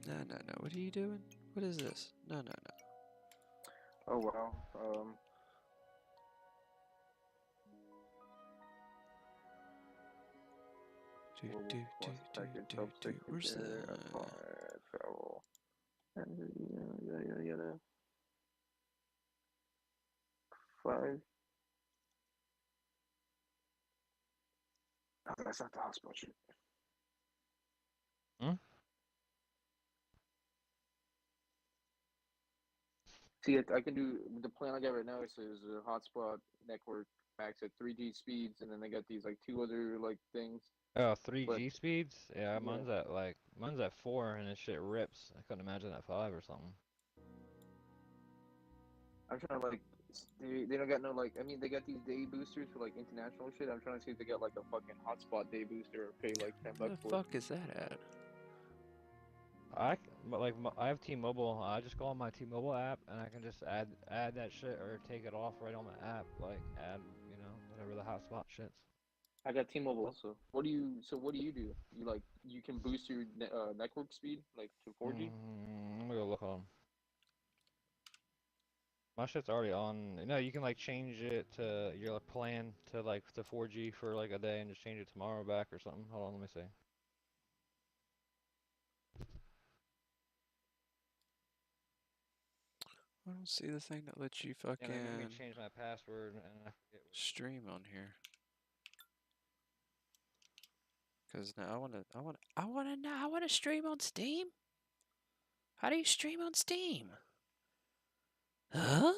No, no, no. What are you doing? What is this? No, no, no. Oh wow. Do, Global do, do, plus do, package do, helps do. take Where's care the... upon travel. Yada. 5. Oh, that's not the hospital shit. Hmm? See, I can do the plan I got right now. It says hotspot network max at 3G speeds, and then they got these like two other like things. Oh, But 3G speeds? Yeah, yeah, mine's at 4 and this shit rips. I couldn't imagine at 5 or something. I'm trying to like they don't got no like I mean they got these day boosters for like international shit. I'm trying to see if they got like a fucking hotspot day booster or pay like Where the $10 for it. fuck is that at? But like I have T-Mobile. I just go on my T-Mobile app and I can just add that shit or take it off right on the app. Like add, whatever the hotspot shit's. I got T-Mobile also. What do you do? You like you can boost your network speed like to 4G? Let me go look on. My shit's already on. No, you can like change it to your plan to like to 4G for like a day and just change it tomorrow back or something. Hold on, let me see. I don't see the thing that lets you Yeah, they made me fucking change my password and I forget what. stream on here. Cause now I wanna stream on Steam. How do you stream on Steam? Huh?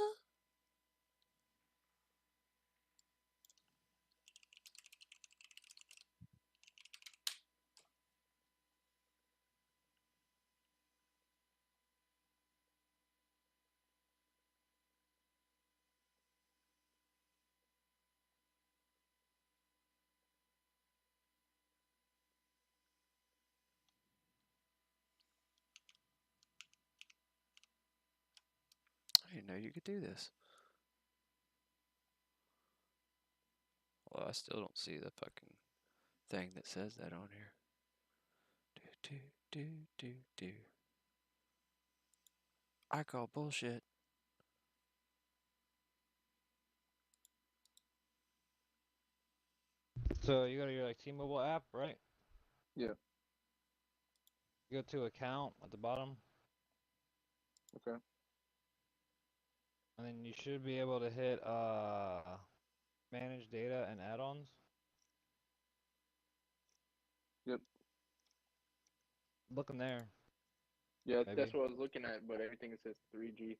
I didn't know you could do this. Well, I still don't see the fucking thing that says that on here. Do, do, do, do, do. I call bullshit. So you go to your like T-Mobile app, right? Yeah. You go to account at the bottom, Okay. and then you should be able to hit manage data and add-ons. Yep. Look in there, Yeah, that's maybe. what I was looking at, but everything says 3G.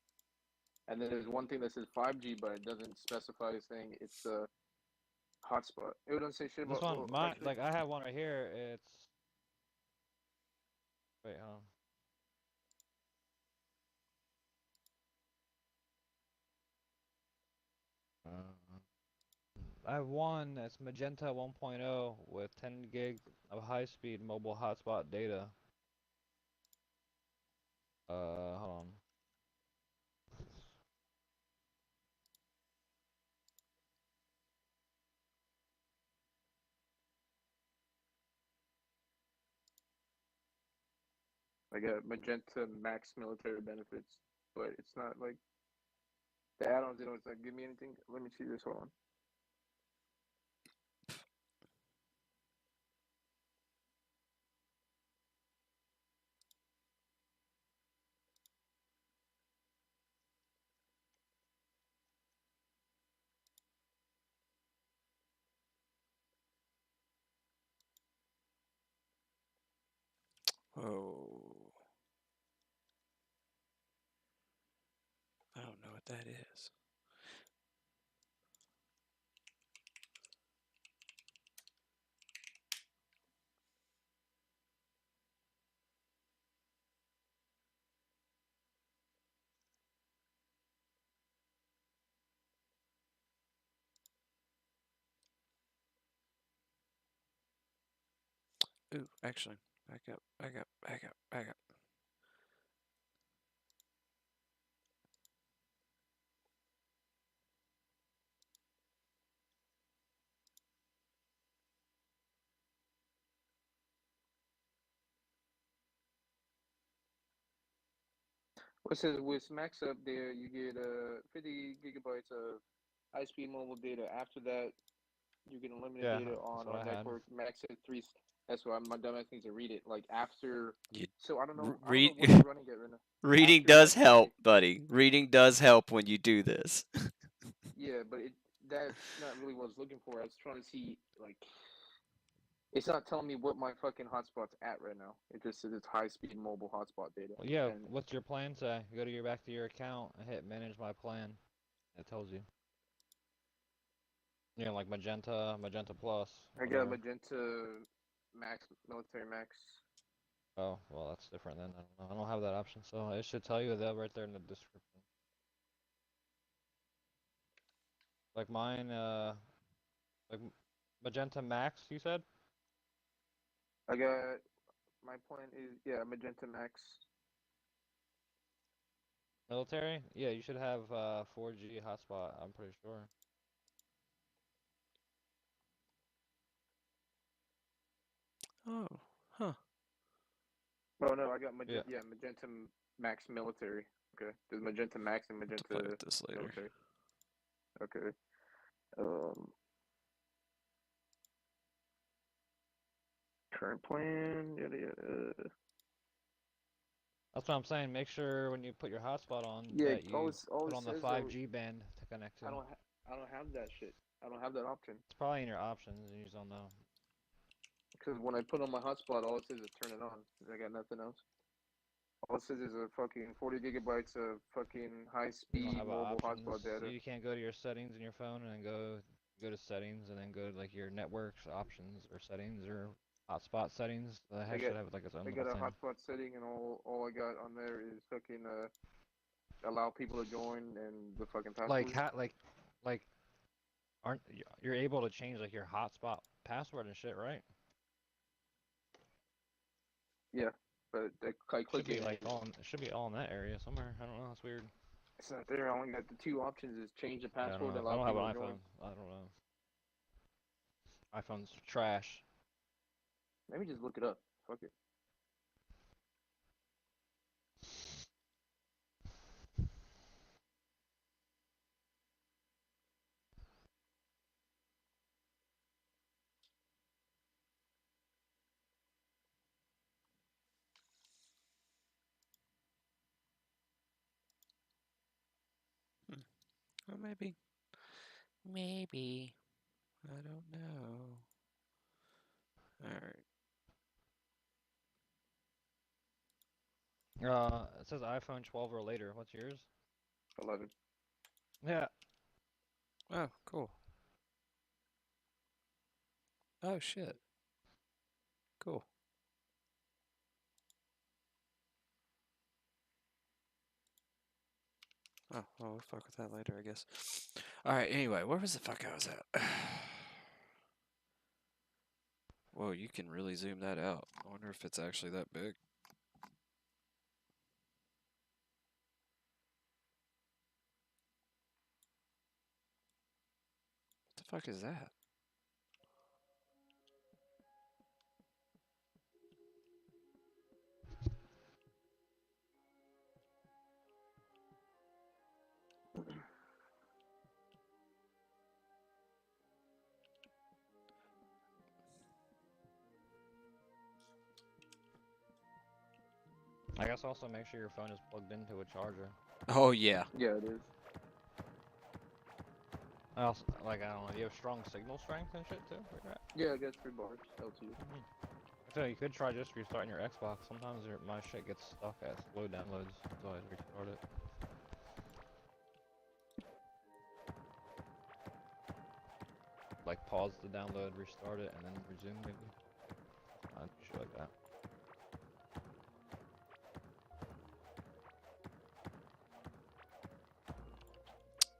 And then there's one thing that says 5G, but it doesn't specify saying it's a hotspot. It doesn't say shit This about. one, Well, my actually, like I have one right here. It's wait, hold on. I have one that's Magenta 1.0 with 10 gig of high-speed mobile hotspot data. Hold on. I got Magenta Max military benefits, but it's not like the add-ons. They don't like, give me anything. Let me see this. Hold on. Whoa. I don't know what that is. Ooh, actually, back up, back up, back up, back up. It says with max up there, you get 50 gigabytes of high-speed mobile data. After that, you get unlimited Yeah, data that's on what our I had. network. Max at three. That's why my dumbass needs to read it. Like after. You So I don't know. I don't know read what you're running at right now. reading After does that 50. help, buddy. Reading does help when you do this. Yeah, but that's not really what I was looking for. I was trying to see like. It's not telling me what my fucking hotspot's at right now. It just says it's high-speed mobile hotspot data. Well, yeah, And what's your plan say? Go to back to your account and hit manage my plan. It tells you. Yeah, like Magenta Plus, I got whatever. Magenta Max, Military Max. Oh, well, that's different then. I don't know. I don't have that option, so it should tell you that right there in the description. Like mine, like Magenta Max, you said? I got my plan is Magenta Max. Military? Yeah, you should have 4G hotspot, I'm pretty sure. Oh, huh. Oh no, I got Yeah. Magenta Max Military. Okay, there's Magenta Max and I'll have to play Magenta with this later. Military. Okay. Um, current plan. Yada yada. That's what I'm saying. Make sure when you put your hotspot on Yeah, that you all put it on the says though, 5G band to connect to. I don't have that shit. I don't have that option. It's probably in your options and you just don't know. Because when I put on my hotspot, all it says is turn it on. I got nothing else. All it says is a fucking 40 gigabytes of fucking high You don't speed have mobile options. hotspot data. You can't go to your settings in your phone and then go to settings and then go to like your networks options or settings or hotspot settings. The I heck got should have like its own I little got a thing. hotspot setting, and all I got on there is fucking allow people to join and the fucking Like password. like aren't you're able to change like your hotspot password and shit, right? Yeah, but I Should click be it and like all it should be all in that area somewhere. I don't know. It's weird. it's not there. I only got the two options: is change the Yeah, I don't password know. and I allow don't have people an to join. iPhone. I don't know. iPhone's trash. Let me just look it up. Fuck it. Or maybe. Maybe. I don't know. Alright. It says iPhone 12 or later. What's yours? 11. Yeah. Oh, cool. Oh, shit. Cool. Oh, well, we'll fuck with that later, I guess. Alright, anyway, where was the fuck I was at? Whoa, you can really zoom that out. I wonder if it's actually that big. What the fuck is that? I guess also make sure your phone is plugged into a charger. Oh, yeah. Yeah, it is. I also, like, I don't know, you have strong signal strength and shit too? Where you're at? Yeah, I got 3 bars. LTE. I feel like you could try just restarting your Xbox. Sometimes my shit gets stuck at slow downloads, so I restart it. Like, pause the download, restart it, and then resume maybe. Shit like that.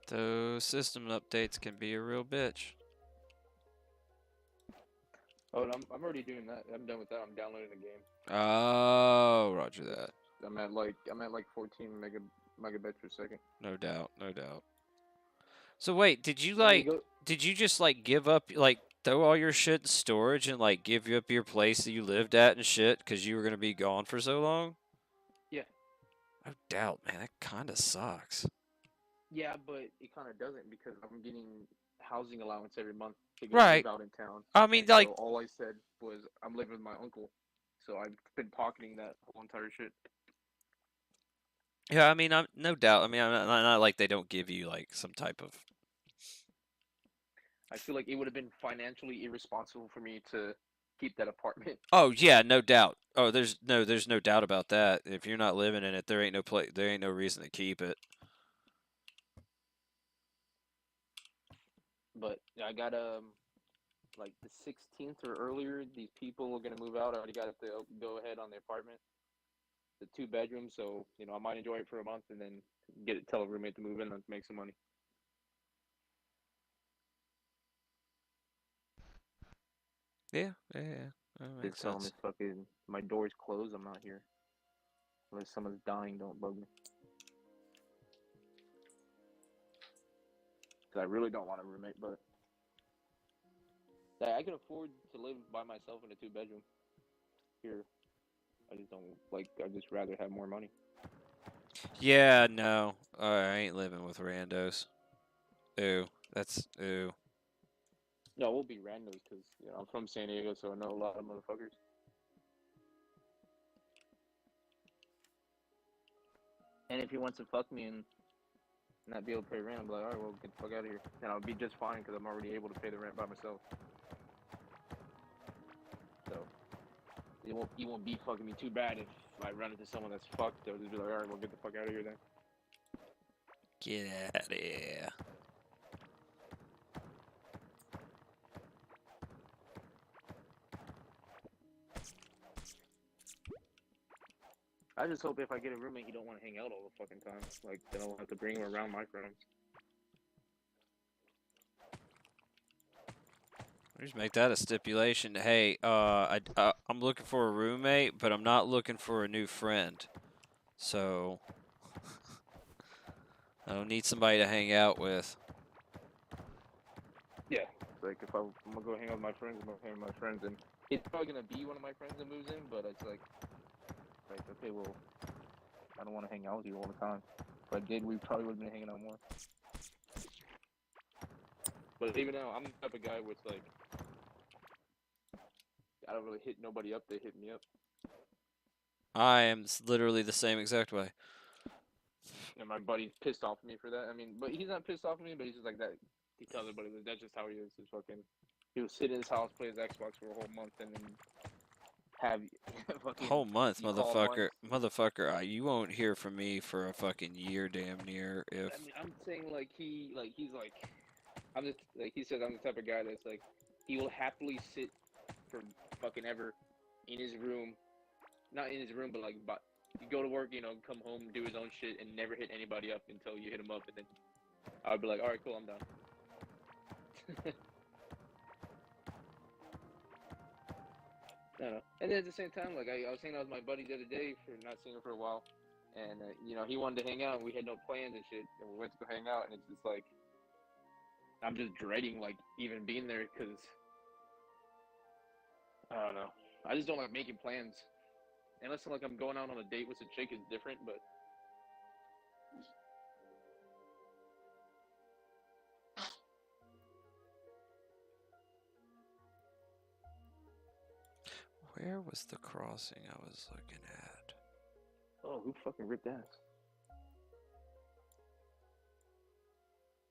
Those system updates can be a real bitch. Oh, and I'm already doing that. I'm done with that. I'm downloading the game. Oh, roger that. I'm at like 14 megabytes per second. No doubt, no doubt. So wait, did you And you go. did you just like give up, like throw all your shit in storage and like give up your place that you lived at and shit because you were gonna be gone for so long? Yeah. No doubt, man. That kind of sucks. Yeah, but it kind of doesn't because I'm getting housing allowance every month to go Right. live out in town. I mean, And like, so all I said was I'm living with my uncle. So I've been pocketing that whole entire shit. yeah. I mean, I'm no doubt. I mean, not like they don't give you like some type of. I feel like it would have been financially irresponsible for me to keep that apartment. Oh yeah, no doubt. Oh, there's no doubt about that. If you're not living in it, there ain't no reason to keep it. But I got like the 16th or earlier, these people are gonna move out. I already got the go ahead on the apartment, the 2 bedroom. So I might enjoy it for a month and then tell a roommate to move in and make some money. Yeah, yeah. That Just makes tell them sense. if fucking my door's closed, I'm not here. Unless someone's dying, don't bug me. Because I really don't want a roommate, but I can afford to live by myself in a 2 bedroom here. I just don't like. I just rather have more money. Yeah, no. I ain't living with randos. Ooh, that's ooh. No, we'll be randos because I'm from San Diego, so I know a lot of motherfuckers. And if he wants to fuck me and not be able to pay rent, I'll be like, all right, well, get the fuck out of here. And I'll be just fine because I'm already able to pay the rent by myself. So it won't be fucking me too bad if I run into someone that's fucked. They'll just be like, all right, well, get the fuck out of here then. Get out of here. I just hope if I get a roommate, he don't want to hang out all the fucking time. Like, then I'll have to bring him around my friends. Just make that a stipulation. Hey, I'm looking for a roommate, but I'm not looking for a new friend. So I don't need somebody to hang out with. Yeah. Like, if I'm gonna go hang out with my friends, I'm gonna hang out with my friends, and it's probably gonna be one of my friends that moves in, but it's like, okay, well, I don't want to hang out with you all the time. If I did, we probably would have been hanging out more. But even now, I'm the type of guy where it's like, I don't really hit nobody up, they hit me up. I am literally the same exact way. And my buddy's pissed off at me for that. I mean, but he's not pissed off at me, but he's just like that. He tells everybody that that's just how he is. He's fucking. He would sit in his house, play his Xbox for a whole month, and then have fucking. Whole month, You call him motherfucker. once. Motherfucker, you won't hear from me for a fucking year, damn near. If I mean, I'm saying he's like, I'm just like he says I'm the type of guy that's like, he will happily sit for fucking ever in his room, not in his room, but you go to work, come home, do his own shit, and never hit anybody up until you hit him up, and then I'd be like, all right, cool, I'm done. I don't know. And then at the same time, like I was hanging out with my buddy the other day for not seeing him for a while, and he wanted to hang out, and we had no plans and shit, and we went to go hang out, and it's just like I'm just dreading like even being there because I don't know. I just don't like making plans unless I'm going out on a date with a chick is different, but. where was the crossing I was looking at? Oh, who fucking ripped ass?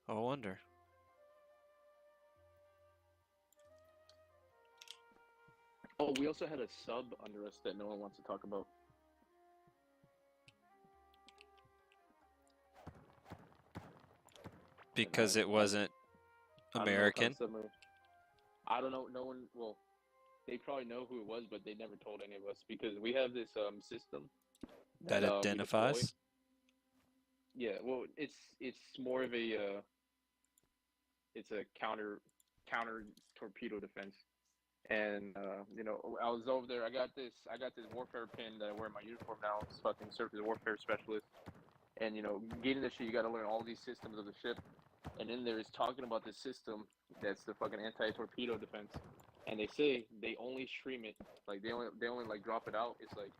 I wonder. Oh, we also had a sub under us that no one wants to talk about. Because it wasn't American. I don't know. No one. Well, they probably know who it was, but they never told any of us because we have this system That we deploy. identifies. Yeah. Well, it's more of a it's a counter torpedo defense. And I was over there. I got this warfare pin that I wear in my uniform now. It's fucking surface warfare specialist. And getting this shit, you got to learn all these systems of the ship. And in there is talking about this system that's the fucking anti-torpedo defense. And they say they only stream it, like they only like drop it out. It's like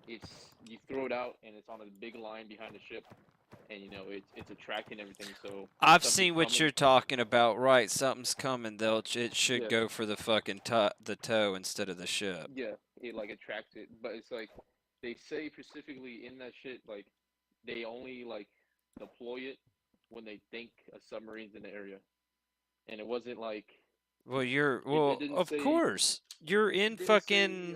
you throw it out and it's on a big line behind the ship, and it's attracting everything. So if I've something's seen what coming, you're talking about, right? Something's coming. It should yeah, go for the fucking the toe instead of the ship. yeah, it like attracts it. But it's like they say specifically in that shit, like they only like deploy it when they think a submarine's in the area, and it wasn't like it Well, didn't of say course. You're in didn't say fucking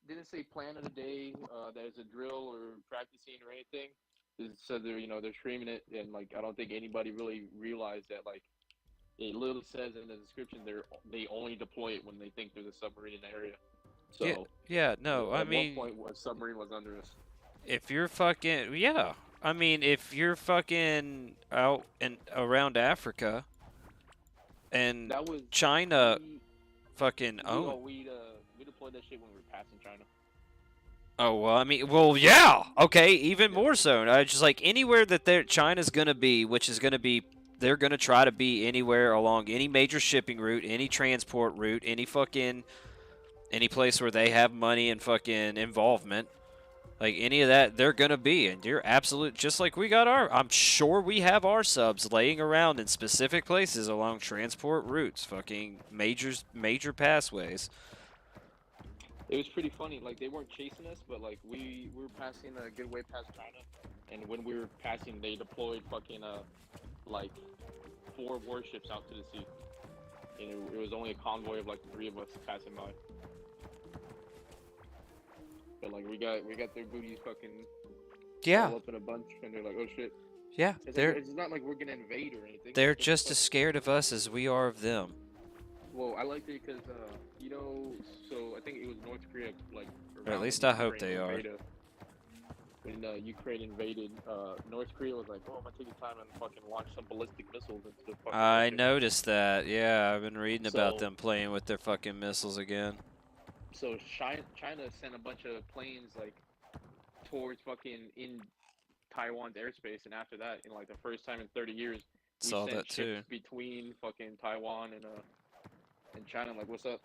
didn't say plan of the day. There's a drill or practicing or anything. It said they're streaming it, and like I don't think anybody really realized that like it literally says in the description they only deploy it when they think there's a submarine in the area. yeah, So yeah, no. I at one mean, point a submarine was under us. if you're fucking yeah. I mean, if you're fucking out and around Africa and That was China we fucking we own. oh we deployed that shit when we were passing China. Oh well, I mean, well, yeah, okay, even Yeah. more so. I just like anywhere that China's gonna be, which is gonna be, they're gonna try to be anywhere along any major shipping route, any transport route, any place where they have money and fucking involvement, like any of that, they're gonna be. And you're absolute, just like we got our. I'm sure we have our subs laying around in specific places along transport routes, fucking major passways. It was pretty funny. Like they weren't chasing us, but like we were passing a good way past China, and when we were passing, they deployed fucking like 4 warships out to the sea, and it was only a convoy of like 3 of us passing by. But like we got their booties fucking Yeah, all up in a bunch, and they're like, oh shit. yeah, It's like it's not like we're gonna invade or anything. they're Like what the just fuck? as scared of us as we are of them. Well, I liked it because so I think it was North Korea like Or at around least when I hope Ukraine they are. invaded. When Ukraine invaded, North Korea was like, "Oh, I'm gonna take the time and fucking launch some ballistic missiles into the fucking I ocean." noticed that. Yeah, I've been reading about So, them playing with their fucking missiles again. so China sent a bunch of planes like towards fucking in Taiwan's airspace, and after that, in like the first time in 30 years, we Saw sent that too. ships between fucking Taiwan and China. Like, what's up?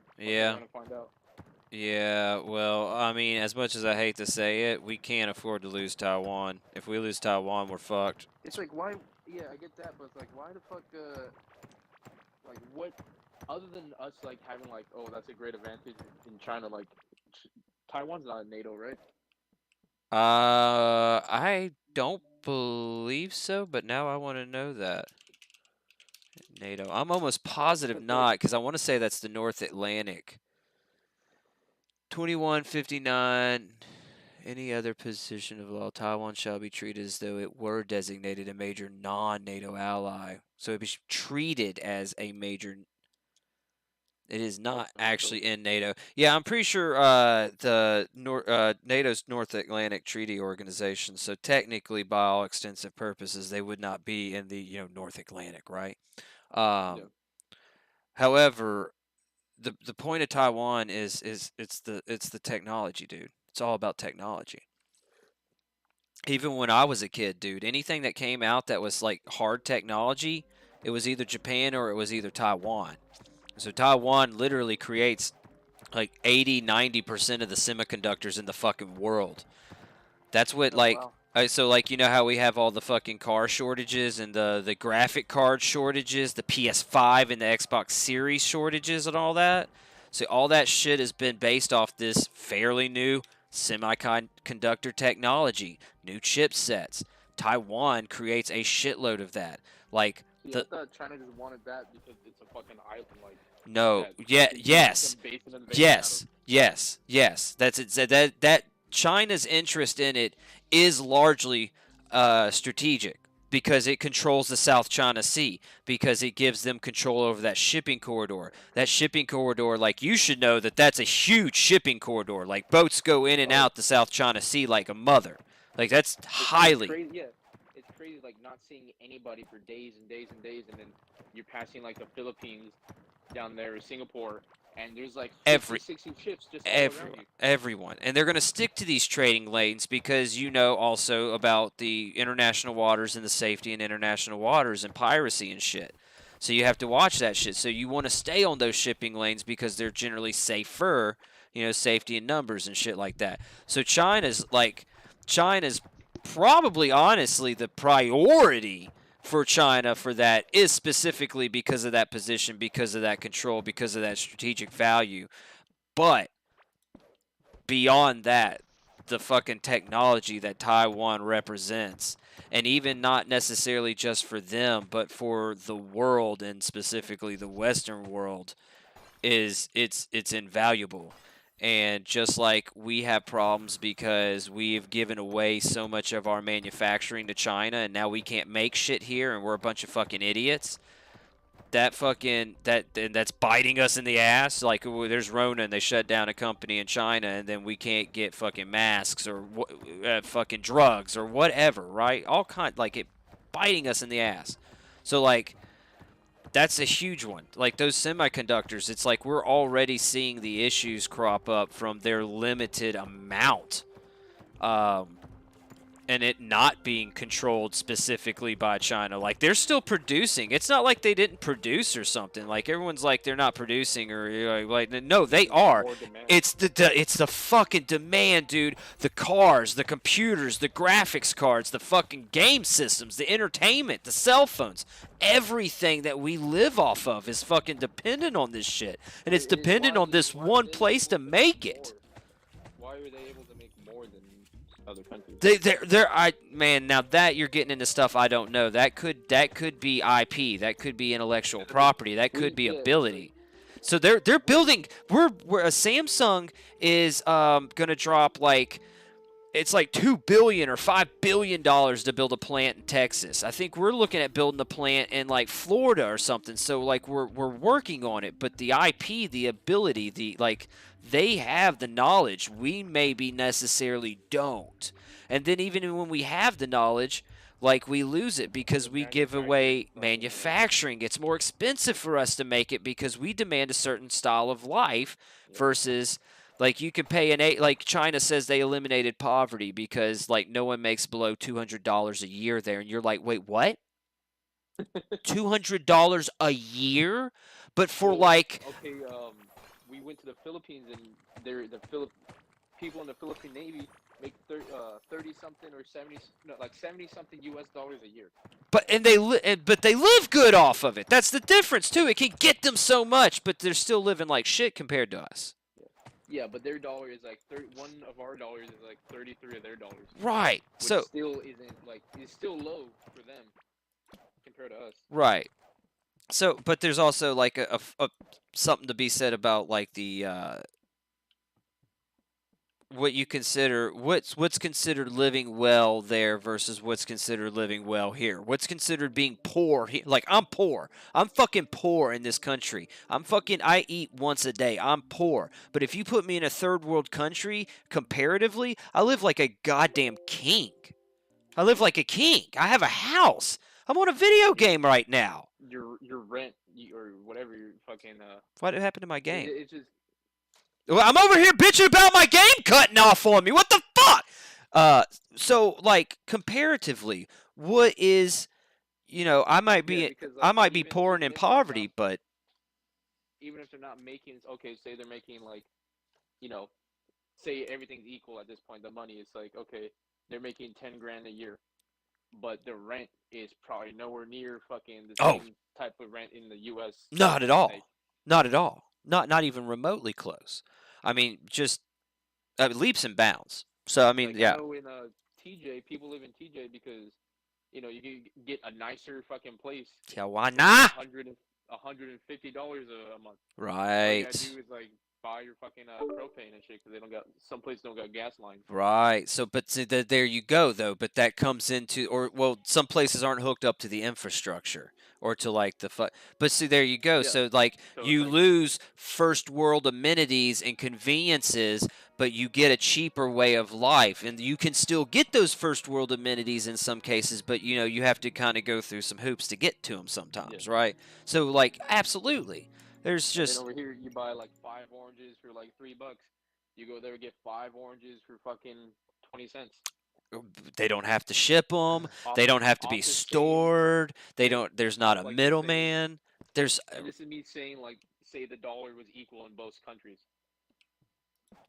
Fucking Yeah. trying to find out. Yeah, well, I mean, as much as I hate to say it, we can't afford to lose Taiwan. If we lose Taiwan, we're fucked. It's like why? Yeah, I get that, but it's like why the fuck? Like what? Other than us like having like, oh, that's a great advantage in China. Like, Taiwan's not in NATO, right? I don't believe so, but now I want to know that. NATO. I'm almost positive Cause like, not, because I want to say that's the North Atlantic. 2159. Any other position of law, Taiwan shall be treated as though it were designated a major non-NATO ally. So it be treated as a major. It is not okay, so actually in NATO. Yeah, I'm pretty sure NATO's North Atlantic Treaty Organization. So technically, by all extensive purposes, they would not be in the North Atlantic, right? yeah, However, the point of Taiwan is it's the technology, dude. It's all about technology. Even when I was a kid, dude, anything that came out that was like hard technology, it was either Japan or it was either Taiwan. So Taiwan literally creates like 80-90% of the semiconductors in the fucking world. That's what oh like wow, so like you know how we have all the fucking car shortages and the graphic card shortages, the PS5 and the Xbox Series shortages and all that. So all that shit has been based off this fairly new semiconductor technology, new chipsets. Taiwan creates a shitload of that. Like see, I the thought China just wanted that because it's a fucking island, like no, that yeah, they yes, can base an invasion out of. yes. That's it. That China's interest in it is largely strategic because it controls the South China Sea because it gives them control over that shipping corridor. That shipping corridor, like you should know that that's a huge shipping corridor. Like boats go in and Oh, out the South China Sea like a mother. Like that's it's highly. crazy. Yeah, it's crazy. Like not seeing anybody for days and days and days, and then you're passing like the Philippines down there, or Singapore, and there's like 50, Every 60 ships just all around everyone, you. everyone, and they're going to stick to these trading lanes because you know also about the international waters and the safety in international waters and piracy and shit. So you have to watch that shit. So you want to stay on those shipping lanes because they're generally safer. safety in numbers and shit like that. So China's probably honestly the priority for China for that is specifically because of that position, because of that control, because of that strategic value. But beyond that, the fucking technology that Taiwan represents, and even not necessarily just for them, but for the world and specifically the Western world, it's invaluable. And just like we have problems because we've given away so much of our manufacturing to China and now we can't make shit here and we're a bunch of fucking idiots, that's biting us in the ass. Like there's Rona and they shut down a company in China and then we can't get fucking masks or fucking drugs or whatever, right? All kind like it biting us in the ass. So like that's a huge one. Like those semiconductors, it's like we're already seeing the issues crop up from their limited amount. And it not being controlled specifically by China. Like they're still producing. It's not like they didn't produce or something. Like everyone's like they're not producing or like no, they are. It's the fucking demand, dude. The cars, the computers, the graphics cards, the fucking game systems, the entertainment, the cell phones. Everything that we live off of is fucking dependent on this shit. And it's dependent on this one place to make it. Why are they able to make more than other countries? Now that you're getting into stuff I don't know. That could be IP. That could be intellectual property. That could be ability. So they're building. We're Samsung is gonna drop like. It's like $2 billion or $5 billion to build a plant in Texas. I think we're looking at building a plant in like Florida or something. So like we're working on it, but the IP, the ability, they have the knowledge. We maybe necessarily don't. And then even when we have the knowledge, like we lose it because we give away manufacturing. It's more expensive for us to make it because we demand a certain style of life versus. Like you could pay like China says they eliminated poverty because like no one makes below $200 a year there, and you're like, wait, what? $200 a year? But for we went to the Philippines and people in the Philippine Navy make 30 something or 70 something US dollars a year. But they live good off of it. That's the difference too. It can get them so much, but they're still living like shit compared to us. Yeah, but their dollar is like one of our dollars is like 33 of their dollars. Right. Which so still isn't like it's still low for them compared to us. Right. So, but there's also like a something to be said about like the what you consider what's considered living well there versus what's considered living well here. What's considered being poor here? Like I'm poor. I'm fucking poor in this country. I eat once a day. I'm poor. But if you put me in a third world country, comparatively, I live like a goddamn king. I live like a king. I have a house. I'm on a video game right now. Your rent or whatever your fucking What happened to my game? It's just. Well, I'm over here bitching about my game cutting off on me. What the fuck? So like comparatively, what is, I might be poor and in poverty, but even if they're not making, okay, say they're making like, say everything's equal at this point. The money is like, okay, they're making 10 grand a year, but the rent is probably nowhere near fucking the same type of rent in the U.S. Not at all. Not at all. Not even remotely close. I mean, just leaps and bounds. So I mean, like, yeah. I know in TJ, people live in TJ because you can get a nicer fucking place. Yeah, why not? $150 a month. Right. All you gotta do is like buy your fucking propane and shit because some places don't got gas lines. Right. So, but there you go though. But that comes into, some places aren't hooked up to the infrastructure or to like but see, there you go. Yeah. So like you lose first world amenities and conveniences, but you get a cheaper way of life, and you can still get those first world amenities in some cases, but you have to kind of go through some hoops to get to them sometimes, right? So like absolutely. There's just. And over here, you buy like 5 oranges for like $3. You go there and get 5 oranges for fucking 20 cents. They don't have to ship them. They don't have to be stored. There's not a middleman. And this is me saying, like, say the dollar was equal in both countries.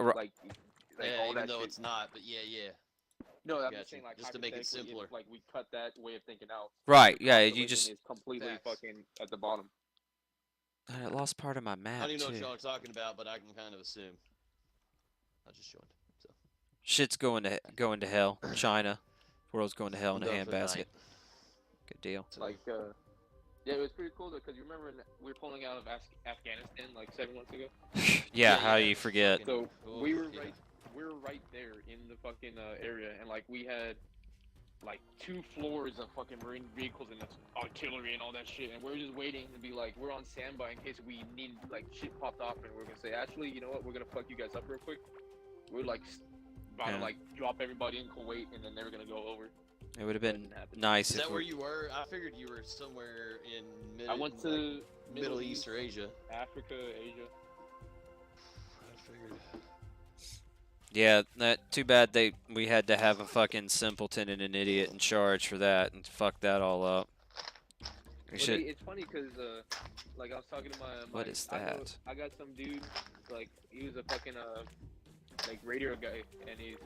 like Yeah, all even that though shit. it's not, but yeah. No, I'm Gotcha. just saying, like, Just to make it hypothetically, simpler. if, like, we cut that way of thinking out. Right, the yeah, cost of you living just... is completely Facts. fucking at the bottom. I lost part of my I map, don't even know too. what y'all are talking about, but I can kind of assume. I just joined. So. Shit's going to hell. China. World's going to hell in I'm a done for the handbasket. night. Good deal. So, Like, yeah, it was pretty cool though, because you remember we were pulling out of Afghanistan like 7 months ago. Yeah, how do it you was forget? fucking- So we were yeah. right there in the fucking area, and like we had like 2 floors of fucking marine vehicles and artillery and all that shit, and we were just waiting to be like, we're on standby in case we need, like, shit popped off, and we're gonna say, actually, you know what, we're gonna fuck you guys up real quick. We're like about to like drop everybody in Kuwait, and then they were gonna go over. It would have been Didn't happen. nice Is if that where you were? I figured you were somewhere in I went to Middle East or Asia. Africa, Asia. I figured. Yeah, that too bad we had to have a fucking simpleton and an idiot in charge for that and fuck that all up. We should... It's funny because like I was talking to my What is that? I got some dude, like he was a fucking like radio guy, and he's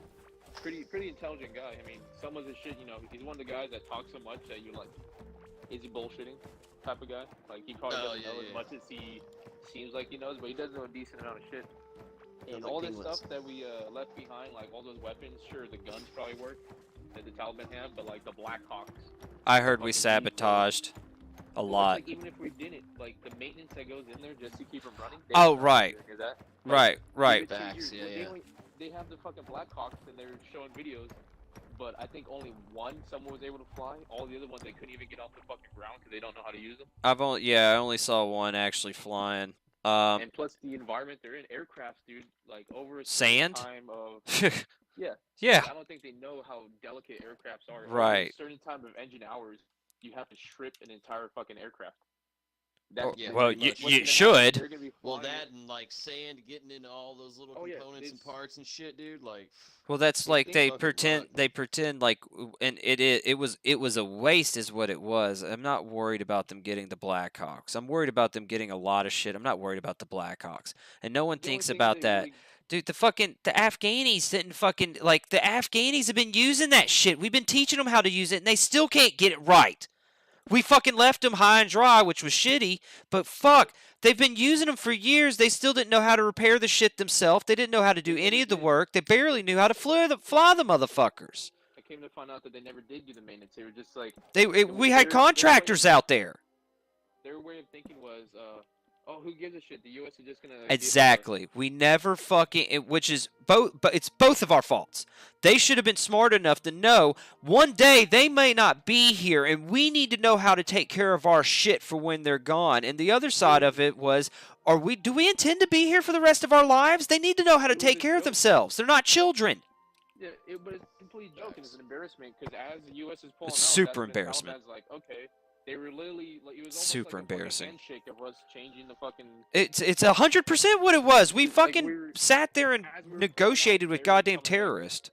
pretty intelligent guy. I mean, some of the shit, you know, he's one of the guys that talks so much that you're like, is he bullshitting type of guy? Like he probably doesn't know as much as he seems like he knows, but he does know a decent amount of shit. And all this stuff that we left behind, like all those weapons, sure, the guns probably work that the Taliban have, but like the Black Hawks. I heard we sabotaged a lot. Like, even if we didn't, like the maintenance that goes in there just to keep them running. Oh, right. Right. Facts, yeah. They have the fucking Black Hawks and they're showing videos, but I think only someone was able to fly. All the other ones, they couldn't even get off the fucking ground because they don't know how to use them. I only saw one actually flying. And plus the environment they're in, aircrafts, dude, like over a sand. time of yeah. Yeah. I don't think they know how delicate aircrafts are. Right. Over a certain time of engine hours, you have to strip an entire fucking aircraft. Well, you should. Well, that and like sand getting into all those little components and parts and shit, dude. Like. Well, that's like they pretend like, and it was a waste, is what it was. I'm not worried about them getting the Blackhawks. I'm worried about them getting a lot of shit. I'm not worried about the Blackhawks, and no one thinks about that. Dude, the Afghanis didn't fucking, like, the Afghanis have been using that shit. We've been teaching them how to use it, and they still can't get it right. We fucking left them high and dry, which was shitty, but fuck, they've been using them for years. They still didn't know how to repair the shit themselves. They didn't know how to do any of the work. They barely knew how to fly the motherfuckers. I came to find out that they never did do the maintenance. They were just like... we had contractors out there. Their way of thinking was, oh, who gives a shit? The U.S. is just gonna... Exactly. We never fucking... Which is both... But it's both of our faults. They should have been smart enough to know one day they may not be here, and we need to know how to take care of our shit for when they're gone. And the other side of it was, do we intend to be here for the rest of our lives? They need to know how to take care of themselves. They're not children. Yeah, but it's a complete joke, and it's an embarrassment, because as the U.S. is pulling out... It's super embarrassment. Like, okay... They were literally, like, it was almost super like embarrassing. A handshake of us changing the fucking... It's 100% what it was. We fucking sat there and negotiated with goddamn terrorists.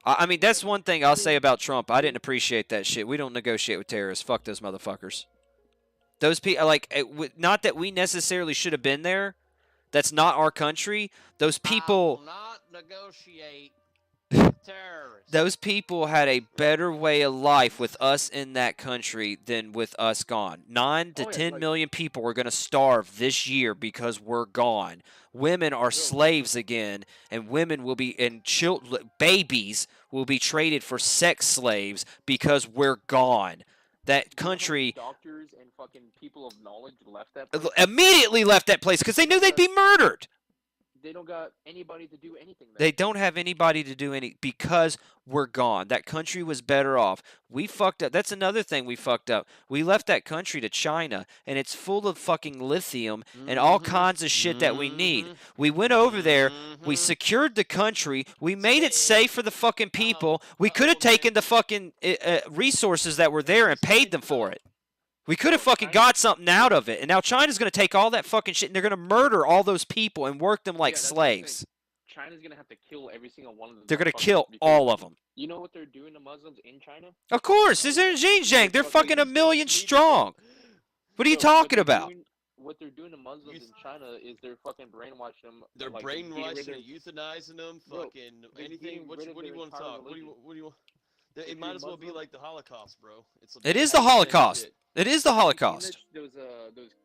I mean, that's one thing I'll say about Trump. I didn't appreciate that shit. We don't negotiate with terrorists. Fuck those motherfuckers. Those people, like, not that we necessarily should have been there. That's not our country. Those people... I will not negotiate. Those people had a better way of life with us in that country than with us gone. 9 to 10 million people are going to starve this year because we're gone. Women are slaves again, and women will be, and babies will be traded for sex slaves because we're gone. That country... Doctors and fucking people of knowledge left that place. Immediately left that place because they knew they'd be murdered. They don't got anybody to do anything there. They don't have anybody to do because we're gone. That country was better off. We fucked up. That's another thing we fucked up. We left that country to China, and it's full of fucking lithium and all kinds of shit that we need. We went over there. We secured the country. We made it safe for the fucking people. We could have taken the fucking resources that were there and paid them for it. We could have fucking got something out of it, and now China's going to take all that fucking shit, and they're going to murder all those people and work them like slaves. China's going to have to kill every single one of them. They're going to kill all of them. You know what they're doing to Muslims in China? Of course, it's in Xinjiang. They're fucking 1 million strong. What are you talking about? what they're doing to Muslims in China is they're fucking brainwashing them. They're like, brainwashing and euthanizing them. Fucking anything. What do you want to talk? What do you want? It might as well be like the Holocaust, bro. It is the Holocaust. It is the Holocaust. Those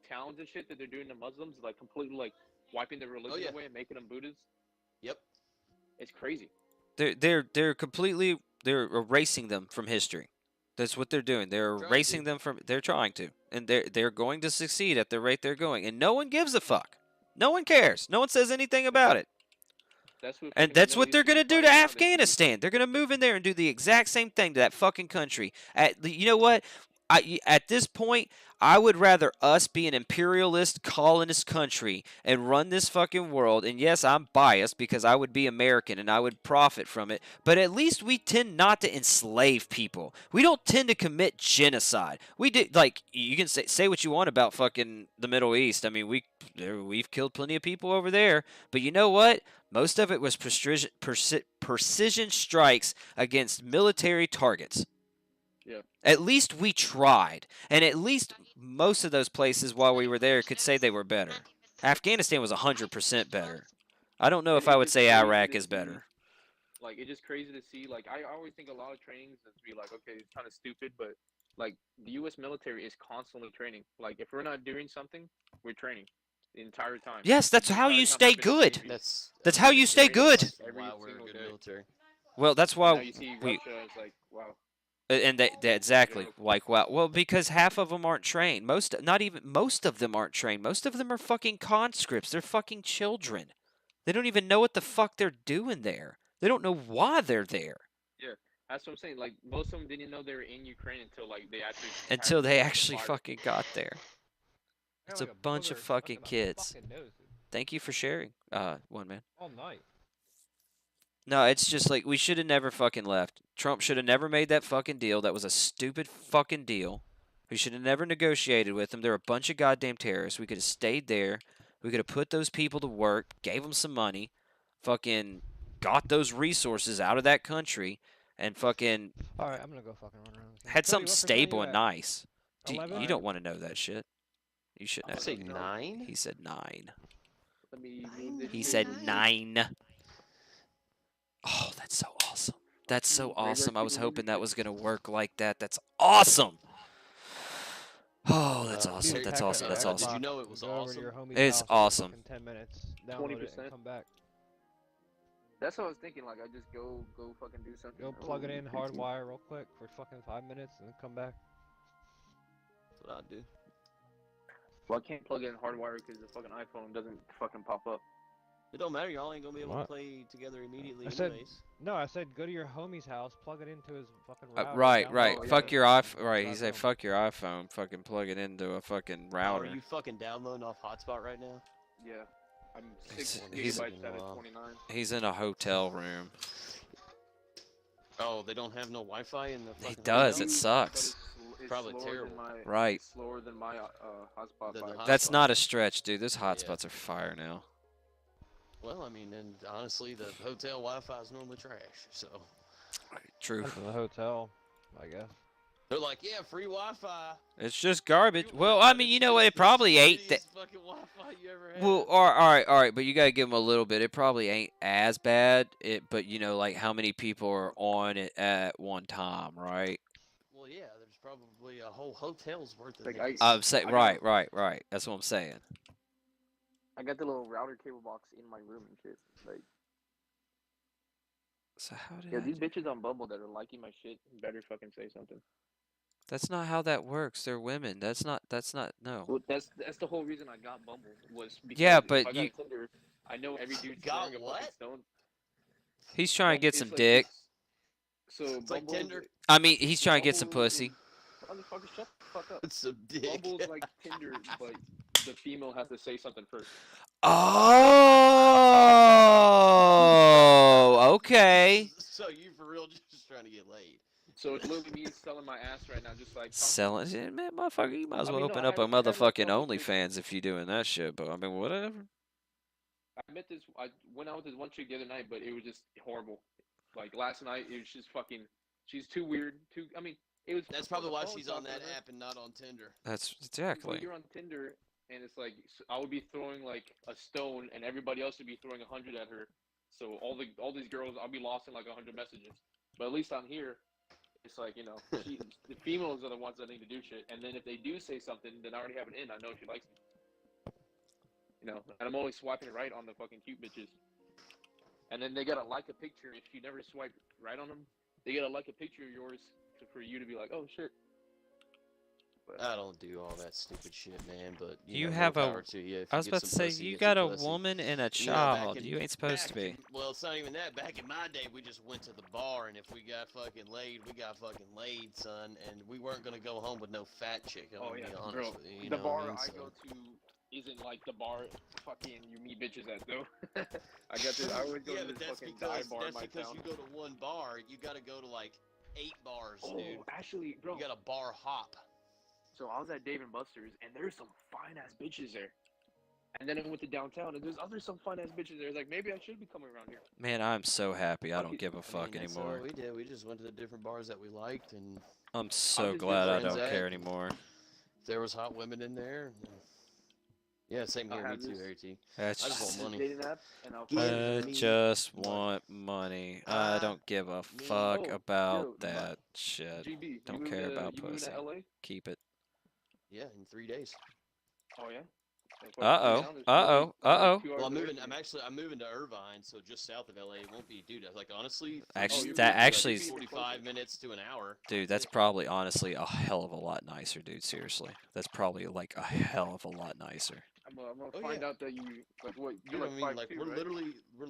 towns and shit that they're doing to Muslims, like completely like wiping their religion away and making them Buddhists. Yep. It's crazy. They're completely erasing them from history. That's what they're doing. They're erasing them from. They're trying to, and they're going to succeed at the rate they're going, and no one gives a fuck. No one cares. No one says anything about it. That's what they're gonna do to Afghanistan. They're gonna move in there and do the exact same thing to that fucking country. You know what? At this point, I would rather us be an imperialist colonist country and run this fucking world. And yes, I'm biased because I would be American and I would profit from it. But at least we tend not to enslave people. We don't tend to commit genocide. We did, like, you can say what you want about fucking the Middle East. I mean, we've killed plenty of people over there. But you know what? Most of it was precision strikes against military targets. Yeah. At least we tried. And at least most of those places while we were there could say they were better. Afghanistan was 100% better. I don't know if I would say Iraq is better. Like, it's just crazy to see. Like, I always think a lot of trainings is be like, okay, it's kind of stupid, but like the U.S. military is constantly training. Like, if we're not doing something, we're training the entire time. Yes, that's how you stay good. That's how you stay good. Wow, we're a good military. Well, that's why now you see Russia is like, wow. And they exactly like, wow. Well, because half of them aren't trained. Most of them aren't trained. Most of them are fucking conscripts. They're fucking children. They don't even know what the fuck they're doing there. They don't know why they're there. Yeah, that's what I'm saying. Like, most of them didn't know they were in Ukraine until they actually fucking got there. It's a bunch of fucking kids. Thank you for sharing, one man. All night. No, it's just like we should have never fucking left. Trump should have never made that fucking deal. That was a stupid fucking deal. We should have never negotiated with them. They're a bunch of goddamn terrorists. We could have stayed there. We could have put those people to work, gave them some money, fucking got those resources out of that country, and fucking. All right, I'm gonna go fucking run around. Had something stable and nice. You don't want to know that shit. You should know. I say 9. He said 9. He said 9. Oh, that's so awesome. That's so awesome. I was hoping that was going to work like that. That's awesome. Oh, that's awesome. That's awesome. That's awesome. Did you know it was awesome? It's awesome. 10 minutes. 20%. Come back. That's what I was thinking. Like, I just go fucking do something. Go plug it in, hardwire real quick for fucking 5 minutes, and then come back. That's what I do. Well, I can't plug it in hardwire because the fucking iPhone doesn't fucking pop up. It don't matter. Y'all ain't gonna be able to play together immediately. No, I said go to your homie's house, plug it into his fucking router. Right. Fuck your iPhone. Right. He said fuck your iPhone. Fucking plug it into a fucking router. Are you fucking downloading off hotspot right now? Yeah. I'm 6 gigabytes out of 29. He's in a hotel room. Oh, they don't have no Wi-Fi in the fucking He does. hotel? It sucks. It's probably terrible. Right. Slower than my hotspot. That's not a stretch, dude. Those hotspots are fire now. Well, I mean, and honestly, the hotel Wi-Fi is normally trash, so. True. That's in the hotel, I guess. They're like, yeah, free Wi-Fi. It's just garbage. Well, I mean, you know what? It probably ain't that. Fucking Wi-Fi you ever had. Well, all right, but you gotta give them a little bit. It probably ain't as bad. But you know, like how many people are on it at one time, right? Well, yeah, there's probably a whole hotel's worth of. Like I'm saying, right. That's what I'm saying. I got the little router cable box in my room and shit. Like, so how did these bitches on Bumble that are liking my shit better fucking say something. That's not how that works. They're women. That's not no. Well, that's the whole reason I got Bumble was because yeah, if but I got Tinder, I know every dude got a what? fucking stone. He's trying to get some dick. So it's Bumble, like Tinder. I mean, he's trying to get some pussy. Motherfucker, shut the fuck up. Some dick. Bumble's like Tinder, but the female has to say something first. Oh, okay. So you for real just trying to get laid? So it's literally me selling my ass right now, just like selling shit, man, motherfucker. You might as well open up a motherfucking OnlyFans if you doing that shit. But I mean, whatever. I went out with this one chick the other night, but it was just horrible. Like last night, it was just fucking. She's too weird. It was. That's probably why she's on that app and not on Tinder. That's exactly. You're on Tinder, and it's like I would be throwing like a stone, and everybody else would be throwing 100 at her. So all these girls, I'll be lost in like 100 messages. But at least I'm here. It's like the females are the ones that need to do shit, and then if they do say something, then I already have an in. I know she likes me. And I'm only swiping right on the fucking cute bitches. And then they gotta like a picture. If you never swipe right on them, they gotta like a picture of yours for you to be like, oh shit. But I don't do all that stupid shit, man. But You know, have more a. power to you. If I you was get about to some say pussy, you get got a some pussy. woman and a Back child. in, You ain't supposed to be. Well, it's not even that. Back in my day, we just went to the bar, and if we got fucking laid, we got fucking laid, son. And we weren't gonna go home with no fat chick. I'm gonna be honest bro. with you. The know bar what I, mean? I go to isn't like the bar fucking you meet bitches at though. I always go to this fucking dive bar in my town. You go to one bar, you gotta go to like 8 bars, dude. Actually, bro. You got a bar hop. So I was at Dave & Buster's, and there's some fine-ass bitches there. And then I went to downtown, and there's some fine-ass bitches there. It's like, maybe I should be coming around here. Man, I'm so happy. I don't give a fuck anymore. That's what we did. We just went to the different bars that we liked, and I'm so glad I don't care anymore. There was hot women in there. Yeah, same here. Me too, Heretic. I just want money. I just want money. I don't give a fuck about that shit. GB, don't care about pussy. Keep it. Yeah, in 3 days. Oh yeah. Uh oh. Well, I'm moving to Irvine, so just south of LA. It won't be, dude. Like honestly, actually 45 minutes to an hour. Dude, that's probably honestly a hell of a lot nicer, dude. Seriously, that's probably like a hell of a lot nicer. I'm gonna find out that you like what you're like 5'2", like we're right?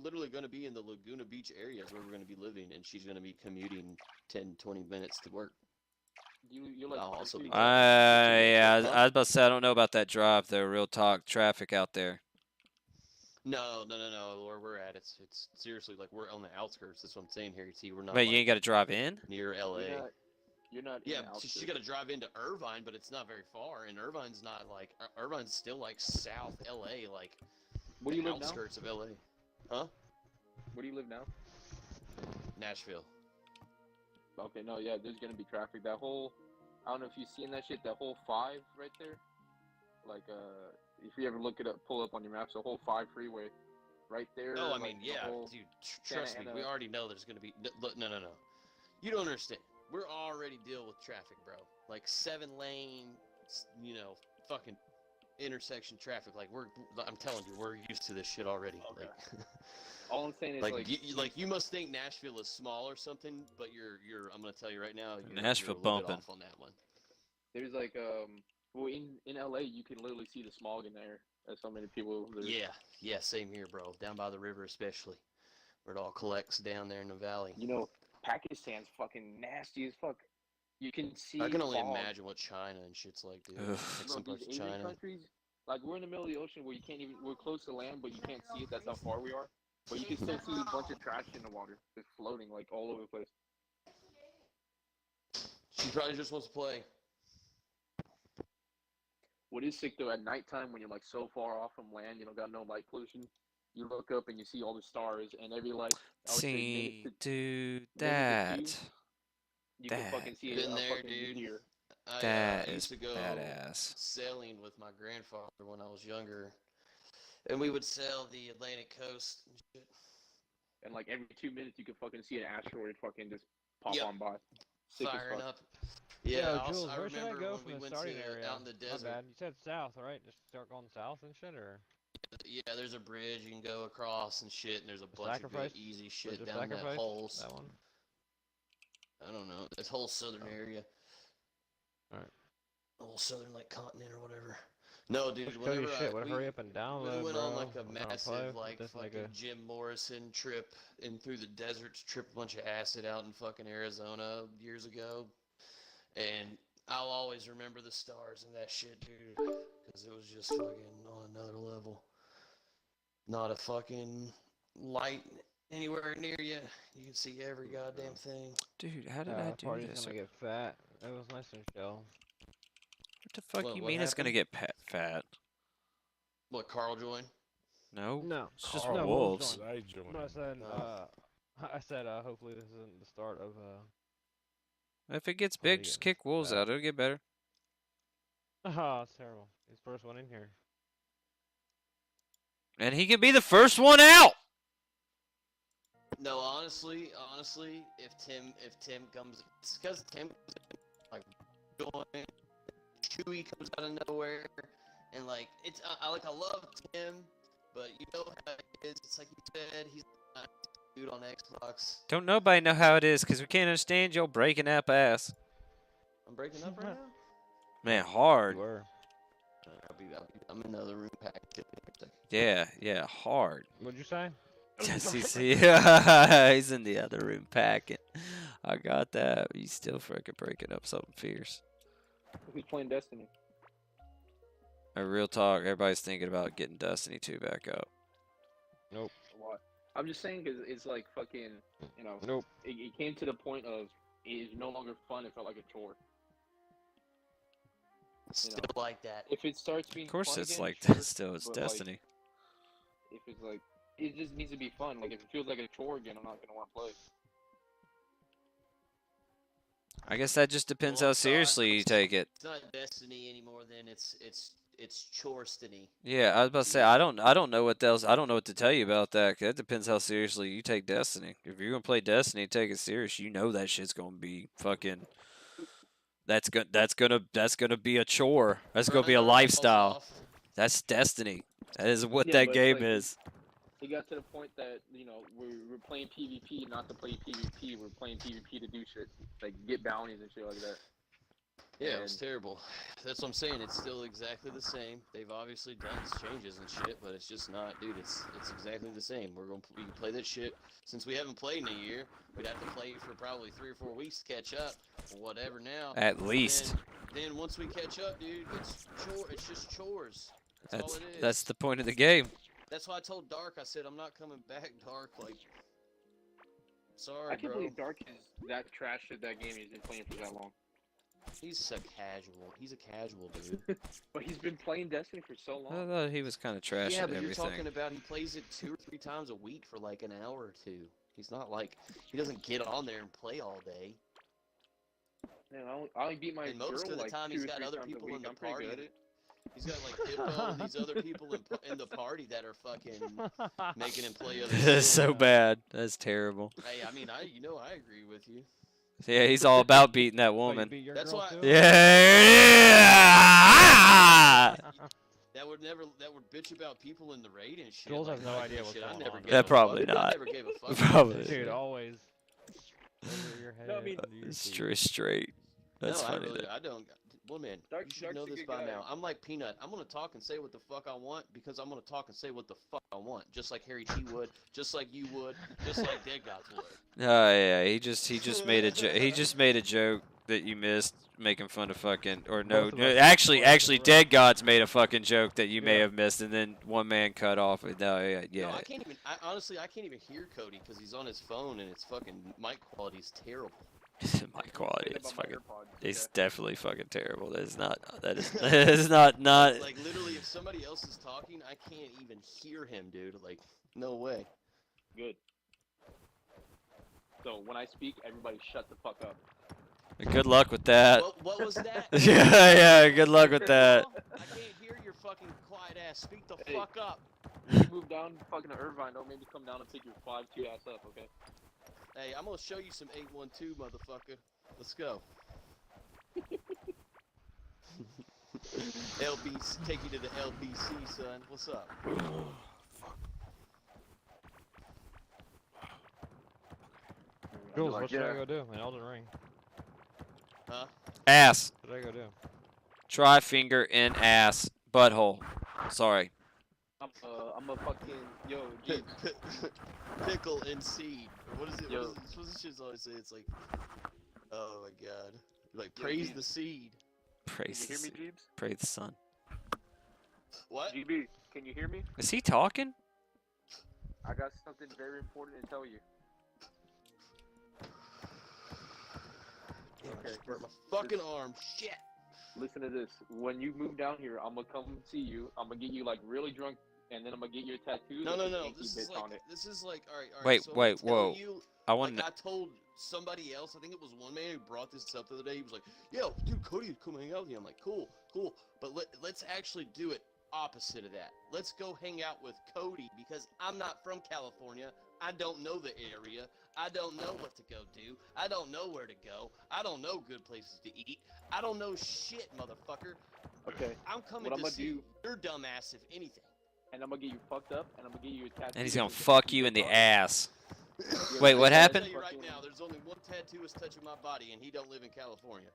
literally gonna be in the Laguna Beach area where we're gonna be living, and she's gonna be commuting 10-20 minutes to work. You're like I'll also be. Yeah, I was about to say I don't know about that drive though. Real talk, traffic out there. No. Where we're at, it's seriously like we're on the outskirts. That's what I'm saying here. You see, we're not. But you ain't got to drive in. Near LA. You're not. Yeah, she's got to drive into Irvine, but it's not very far. And Irvine's not like Irvine's still like South LA, like. Where do you live now? Outskirts of LA. Huh? Where do you live now? Nashville. Okay, no, yeah, there's gonna be traffic. That whole, I don't know if you've seen that shit. That whole 5 right there, like if you ever look it up, pull up on your maps, the whole 5 freeway, right there. Oh, I mean, yeah, dude. Trust me, we already know there's gonna be. No. You don't understand. We're already dealing with traffic, bro. Like 7-lane, fucking intersection traffic. Like I'm telling you, we're used to this shit already. Okay. Like, all I'm saying is you must think Nashville is small or something, but I'm gonna tell you right now, Nashville you're a little bumping bit off on that one. There's like well in LA you can literally see the smog in there. As so many people. Yeah, same here, bro. Down by the river, especially, where it all collects down there in the valley. Pakistan's fucking nasty as fuck. You can see. I can only imagine what China and shit's like, dude. Like some parts of China. Countries, like we're in the middle of the ocean where we're close to land, but you can't see it. That's how far we are. But you can still see a bunch of trash in the water, just floating like all over the place. She probably just wants to play. What is sick though, at nighttime when you're like so far off from land, got no light pollution, you look up and you see all the stars, and every like. See, dude, that. You can fucking see it. Been there, dude. Meteor. That I is used to go badass. sailing with my grandfather when I was younger, and we would sail the Atlantic coast and shit. And like every 2 minutes, you could fucking see an asteroid fucking just pop on by. Sick Firing up. Yeah, also, Jules, where should I go from the starting area? Out in the desert. My bad. You said south, right? Just start going south and shit, or? Yeah, there's a bridge you can go across and shit, and there's a bunch of really easy shit down that whole. That one. I don't know. This whole southern area. Alright. The whole southern continent or whatever. No, dude. Hurry up and download. We went bro. on like a massive fucking Jim Morrison trip in through the deserts. Tripped a bunch of acid out in fucking Arizona years ago, and I'll always remember the stars and that shit, dude, because it was just fucking on another level. Not a fucking light anywhere near you. You can see every goddamn thing. Dude, how did I do this? Gonna get fat. It was nice and chill. What the fuck you mean it's gonna get fat? What, Carl joined? No. It's just no, wolves. No, I said, hopefully this isn't the start of, If it gets big, just kick wolves out. It'll get better. Oh, it's terrible. He's the first one in here. And he can be the first one out. No, honestly, if Tim comes, it's because Tim like going, Chewy comes out of nowhere, and like it's I love Tim, but you know how it is. It's like you said, he's not a dude on Xbox. Don't nobody know how it is because we can't understand your breaking up ass. I'm breaking up right now. Man, hard. You were. I'm in the other room packed. Yeah, hard. What'd you say? He's in the other room packing. I got that. He's still freaking breaking up something fierce. Who's playing Destiny? A real talk. Everybody's thinking about getting Destiny 2 back up. Nope. What? I'm just saying because it's like fucking, you know. Nope. It came to the point of it is no longer fun. It felt like a chore. Still like that. If it starts being Of course, fun it's again, like sure, that. Still, it's but, Destiny. Like, if it's like, it just needs to be fun. Like if it feels like a chore again, I'm not gonna want to play. I guess that just depends Well, how it's not- seriously you take it. It's not Destiny anymore. Then it's Chorstiny. Yeah, I was about to say I don't know what else. I don't know what to tell you about that. 'Cause it depends how seriously you take Destiny. If you're gonna play Destiny, take it serious. You know that shit's gonna be fucking. That's gonna be a chore. That's gonna be a lifestyle. That's Destiny. That is what Yeah, that but it's game like- is. It got to the point that we're playing PvP not to play PvP. We're playing PvP to do shit like get bounties and shit like that. Yeah, it was And- terrible. That's what I'm saying. It's still exactly the same. They've obviously done changes and shit, but it's just not, dude. It's exactly the same. We can play that shit. Since we haven't played in a year, we'd have to play for probably 3 or 4 weeks to catch up, or whatever. Now, At least. Then once we catch up, dude, it's just chores. That's all it is. That's the point of the game. That's why I told Dark. I said I'm not coming back, Dark. Like, sorry, I can't bro. believe Dark is that trash at that game. He's been playing for that long. He's a casual. He's a casual dude. But he's been playing Destiny for so I long. thought he was kind of trash Yeah, at but everything. you're talking about he plays it 2 or 3 times a week for like an hour or 2. He's not like he doesn't get on there and play all day. Man, I only beat my And girl most of the like time 2 he's or got 3 other times a people week. in the I'm pretty party. good at it. He's got like Hippo and these other people in the party that are fucking making him play other shit. That's so bad. That's terrible. Hey, I mean, I agree with you. Yeah, he's all about beating that So you woman. beat your That's girl why- too? Yeah. That would bitch about people in the raid and shit. Girls like, have no fuck idea that what's shit. I going never on. gave Yeah, a probably fuck. not. I never gave a fuck. Probably. Dude, always. Over your head. No, I mean- under your It's feet. straight. That's no, funny. I don't. Well, man, Dark- you should Dark's know a this good by guy. now. I'm like Peanut. I'm gonna talk and say what the fuck I want because I'm gonna talk and say what the fuck I want, just like Harry T would, just like you would, just like Dead Gods would. Oh yeah, he just made a he just made a joke that you missed, making fun of fucking or no, Both of us. actually Both of us. Dead Gods made a fucking joke that you may Yeah. have missed, and then one man cut off. No, yeah. No, I can't even. Honestly, I can't even hear Cody because he's on his phone and his fucking mic quality's terrible. My quality Forget is about my fucking. AirPods. It's Okay. definitely fucking terrible. That is not. That is. That is not. Like literally, if somebody else is talking, I can't even hear him, dude. Like, no way. Good. So when I speak, everybody shut the fuck up. Good luck with that. What was that? yeah. Good luck with that. I can't hear your fucking quiet ass. Speak the Hey. fuck up. When you move down fucking to Irvine, don't maybe come down and pick your 5'2" ass up, okay? Hey, I'm gonna show you some 812, motherfucker. Let's go. LBC, take you to the LBC, son. What's up? Jules, Like, what should yeah. I go do in Elden Ring? Huh? Ass. What should I go do? Try finger in ass. Butthole. Sorry. I'm a fucking yo, Jeeves. Pickle and seed. Or what is it? Yo. What does shit always say? It's like, oh my god. Like, Yo, praise Jeeves. the seed. Praise. Can you hear me, the- Jeeves? Praise the sun. What? GB, can you hear me? Is he talking? I got something very important to tell you. Damn, I Okay, just burnt my fucking arm. Shit. Listen to this. When you move down here, I'm gonna come see you. I'm gonna get you like really drunk, and then I'm gonna get your tattoo. No, with no, the no. Yankee This bits is like, on it. all right. Wait, so wait, I'm telling whoa. You, I want like, to. I told somebody else. I think it was one man who brought this up the other day. He was like, "Yo, dude, Cody, come hang out with you." I'm like, "Cool, cool, but let's actually do it opposite of that. Let's go hang out with Cody because I'm not from California. I don't know the area. I don't know what to go do. I don't know where to go. I don't know good places to eat. I don't know shit, motherfucker. Okay. I'm coming What I'm to gonna see do, your dumbass, if anything. and I'm gonna get you fucked up, and I'm gonna get you a tattoo. And he's gonna that says fuck keep you it in the fun. ass. Yeah, Wait, but what I'll happened? I'll tell you right fucking- now, there's only one tattooist touching my body, and he don't live in California.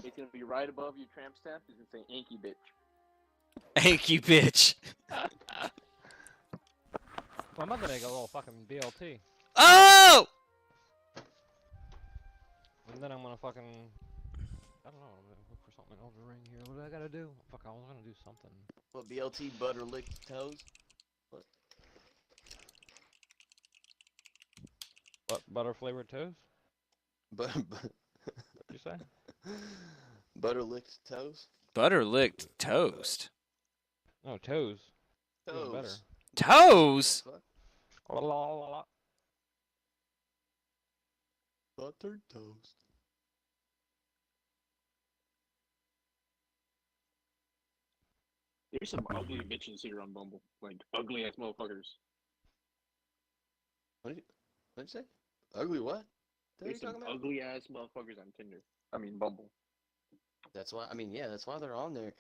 It's gonna be right above your tramp stamp. It's gonna say "Inky bitch." Thank you, bitch. My mother make a little fucking BLT, Oh! and then I'm gonna fucking. I don't know. I'm gonna look for something else to ring here. What do I gotta do? Fuck, I was gonna do something. What, BLT, butter licked toes? What, butter flavored toast? But, What'd you say? butter licked toes? Butter licked toast. No, toes. Even Toes. better. Toes? Fuck. La, la, la, la. Buttered toast. There's some ugly bitches here on Bumble, like ugly ass motherfuckers. What'd you say? Ugly what? What are you There's some talking about? ugly ass motherfuckers on Tinder. I mean Bumble. That's why, I mean, yeah, that's why they're on there.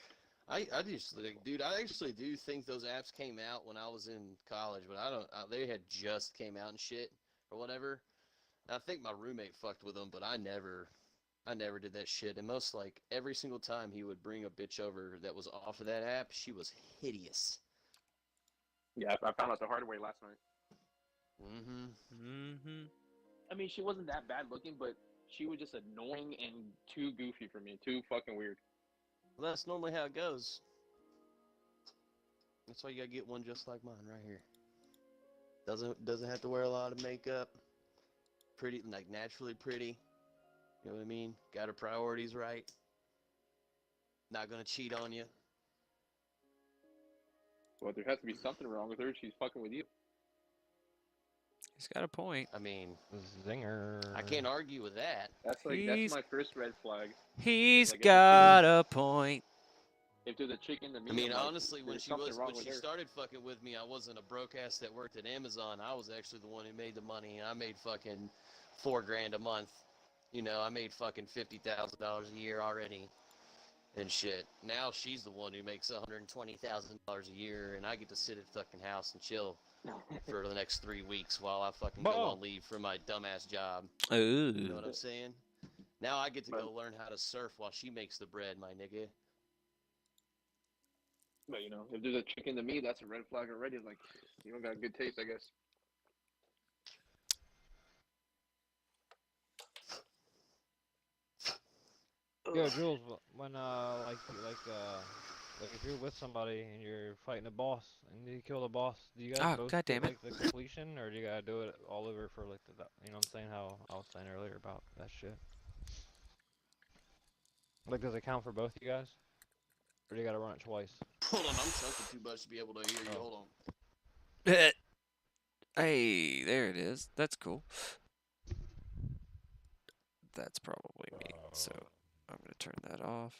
I just, like, dude, I actually do think those apps came out when I was in college, but they had just came out and shit, or whatever. And I think my roommate fucked with them, but I never did that shit. And most, like, every single time he would bring a bitch over that was off of that app, she was hideous. Yeah, I found out the hard way last night. Mm-hmm. Mm-hmm. I mean, she wasn't that bad looking, but she was just annoying and too goofy for me. Too fucking weird. Well, that's normally how it goes. That's why you gotta get one just like mine right here. Doesn't have to wear a lot of makeup. Pretty, like, naturally pretty. You know what I mean? Got her priorities right. Not gonna cheat on you. Well, there has to be something wrong with her. She's fucking with you. He's got a point. I mean, Zinger. I can't argue with that. That's He's- my first red flag. He's Like, got a point. If there's a chicken to me, I mean, I'm like, honestly, when there's she something wrong with her. started fucking with me, I wasn't a broke ass that worked at Amazon. I was actually the one who made the money. I made fucking $4,000 a month. You know, I made fucking $50,000 a year already, and shit. Now she's the one who makes $120,000 a year, and I get to sit at the fucking house and chill for the next 3 weeks while I fucking go on leave from my dumbass job. Ooh. You know what I'm saying? Now I get to go learn how to surf while she makes the bread, my nigga. But you know, if there's a chicken to me, that's a red flag already. Like, you don't got good taste, I guess. Yo, Jules, when like if you're with somebody and you're fighting a boss and you kill the boss, do you guys Oh, both God get, damn it. like, the completion, or do you gotta do it all over for like the, you know what I'm saying, how I was saying earlier about that shit? Like, does it count for both you guys, or do you gotta run it twice? Hold on, I'm chunking too much to be able to hear you. Oh. Hold on. Hey, there it is. That's cool. That's probably me. So I'm gonna turn that off.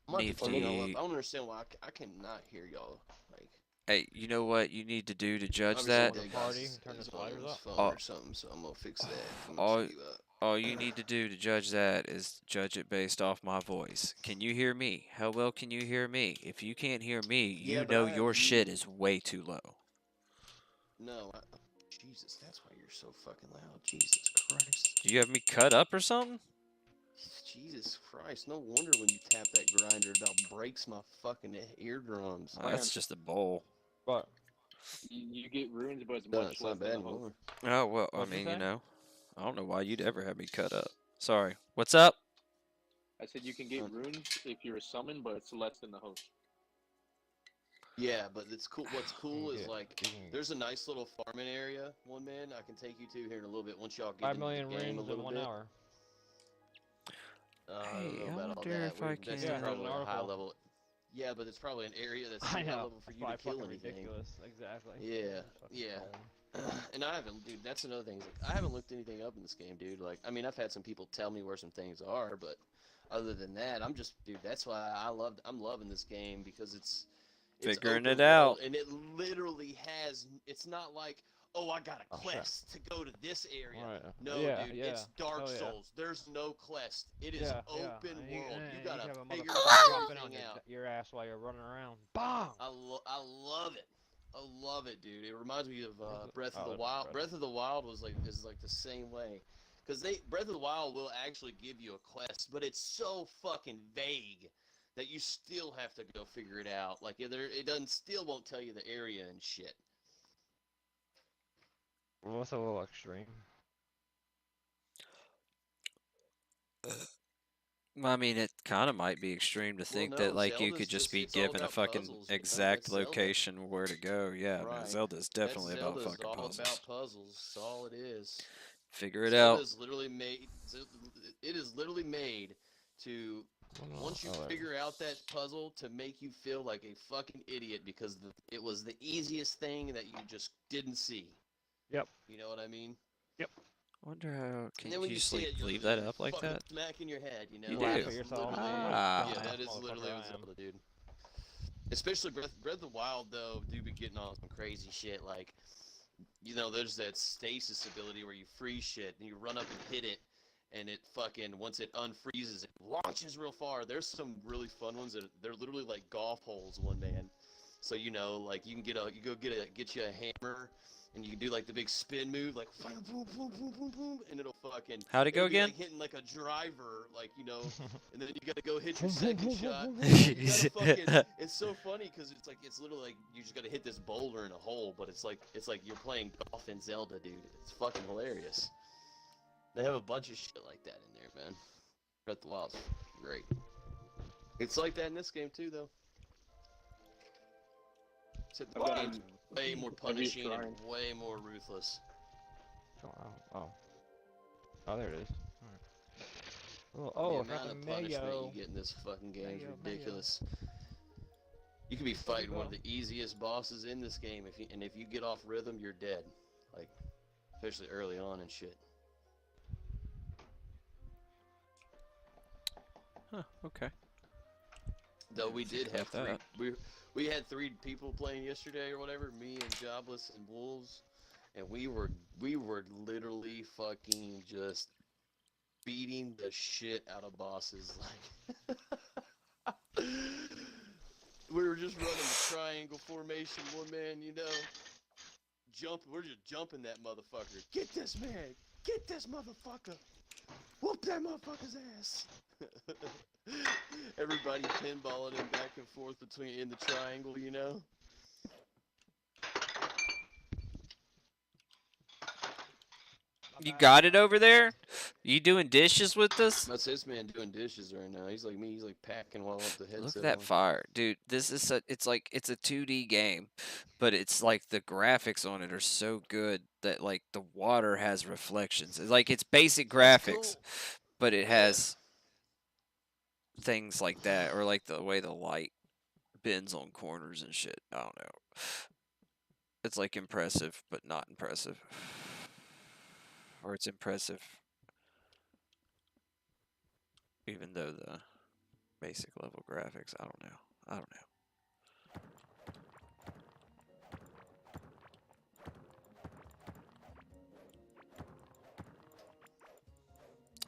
I'm about to turn y'all up. Nifty. I don't understand why I cannot hear y'all. Like, Hey, you know what you need to do to judge obviously that? one of the Party, guys turn the is on sliders his up. phone Oh. or something, so I'm gonna fix that. I'm Oh. gonna you up. All you need to do to judge that is judge it based off my voice. Can you hear me? How well can you hear me? If you can't hear me, Yeah, you but know I have your you. shit is way too low. No, Jesus, that's why you're so fucking loud. Jesus Christ. Do you have me cut up or something? Jesus Christ, no wonder when you tap that grinder, it about breaks my fucking eardrums. Oh, that's just a bowl. But You get ruins, but it's No, much it's less not than bad the host. anymore. Oh, well, I What'd you mean, you say? know. I don't know why you'd ever have me cut up. Sorry. What's up? I said you can get runes if you're a summon, but it's less than the host. Yeah, but it's cool. What's cool is get- like you can- there's a nice little farming area, one man I can take you to here in a little bit once y'all get 5 into million the game a rings in little 1 bit. hour. I Hey, don't know I about all wonder that. if I That's can- Yeah, I heard probably an a high article. level. Yeah, but it's probably an area that's I too high know. level for That's you to probably kill fucking anything. ridiculous. Exactly. Yeah, Fucking yeah. dumb. And I haven't, dude. That's another thing. Is like, I haven't looked anything up in this game, dude. Like, I mean, I've had some people tell me where some things are, but other than that, I'm just, dude. That's why I'm loving this game because it's Figuring open it out. world, and it literally has. It's not like, oh, I got a Oh, shit. quest to go to this area. Right. No, Yeah, dude, yeah. it's Dark Hell yeah. Souls. There's no quest. It is Yeah, open yeah. world. And You you gotta have a figure motherfucker dropping on everything out. your ass while you're running around. Bang! I love it. I love it, dude. It reminds me of Breath of Oh, the that's Wild. incredible. Breath of the Wild is like the same way, because Breath of the Wild will actually give you a quest, but it's so fucking vague that you still have to go figure it out. Like it doesn't still won't tell you the area and shit. Well, that's a little extreme. I mean, it kind of might be extreme to Well, think no, that like you Zelda's could just be it's all given a about fucking puzzles. You know, exact that's Zelda. location where to go. Yeah, man, Right. Zelda's That's definitely about Zelda's fucking all puzzles. about puzzles. That's all it is. Figure it Zelda out. is literally made. It is literally made to once you figure out that puzzle to make you feel like a fucking idiot because it was the easiest thing that you just didn't see. Yep. You know what I mean? Wonder how can And then when you you just see like it, you're leave that up like fucking that? smacking your head. You know? You Laugh do. at yourself. Literally, Ah. yeah, that is Motherfucker, literally I what am. Zelda, dude. Especially Breath of the Wild, though, do be getting on some crazy shit. Like, you know, there's that stasis ability where you freeze shit and you run up and hit it, and it fucking once it unfreezes, it launches real far. There's some really fun ones that they're literally like golf holes, one man. So you know, like you can get you a hammer, and you can do like the big spin move, like boom, boom, boom, boom, boom, boom, and it'll fucking. How'd it go it'll be again? like hitting like a driver, like you know, and then you gotta go hit your second shot. You gotta fucking. It's so funny because it's literally like you just gotta hit this boulder in a hole, but it's like you're playing golf in Zelda, dude. It's fucking hilarious. They have a bunch of shit like that in there, man. Breath of the Wild's great. It's like that in this game too, though. Except the game's way more punishing and way more ruthless. Oh, there it is. Alright. Oh, the I got amount the of punishment mayo. you get in this fucking game is Mayo. ridiculous. You could be fighting one of the easiest bosses in this game, if you get off rhythm, you're dead. Like, especially early on and shit. Huh, okay. Though we did have about three, we had 3 people playing yesterday or whatever, me and Jobless and Wolves, and we were literally fucking just beating the shit out of bosses. Like we were just running the triangle formation, one man, you know, we're just jumping that motherfucker. Get this man, get this motherfucker, whoop that motherfucker's ass. Everybody pinballing him back and forth in the triangle, you know. You got it over there? You doing dishes with us? That's this man doing dishes right now. He's like me. He's like packing while up the headset. Look at that on. fire, dude. This is it's a 2D game, but it's like the graphics on it are so good that like the water has reflections. It's like it's basic graphics, cool. but it has things like that, or like the way the light bends on corners and shit. I don't know. It's like impressive, but not impressive. Or it's impressive, even though the basic level graphics, I don't know.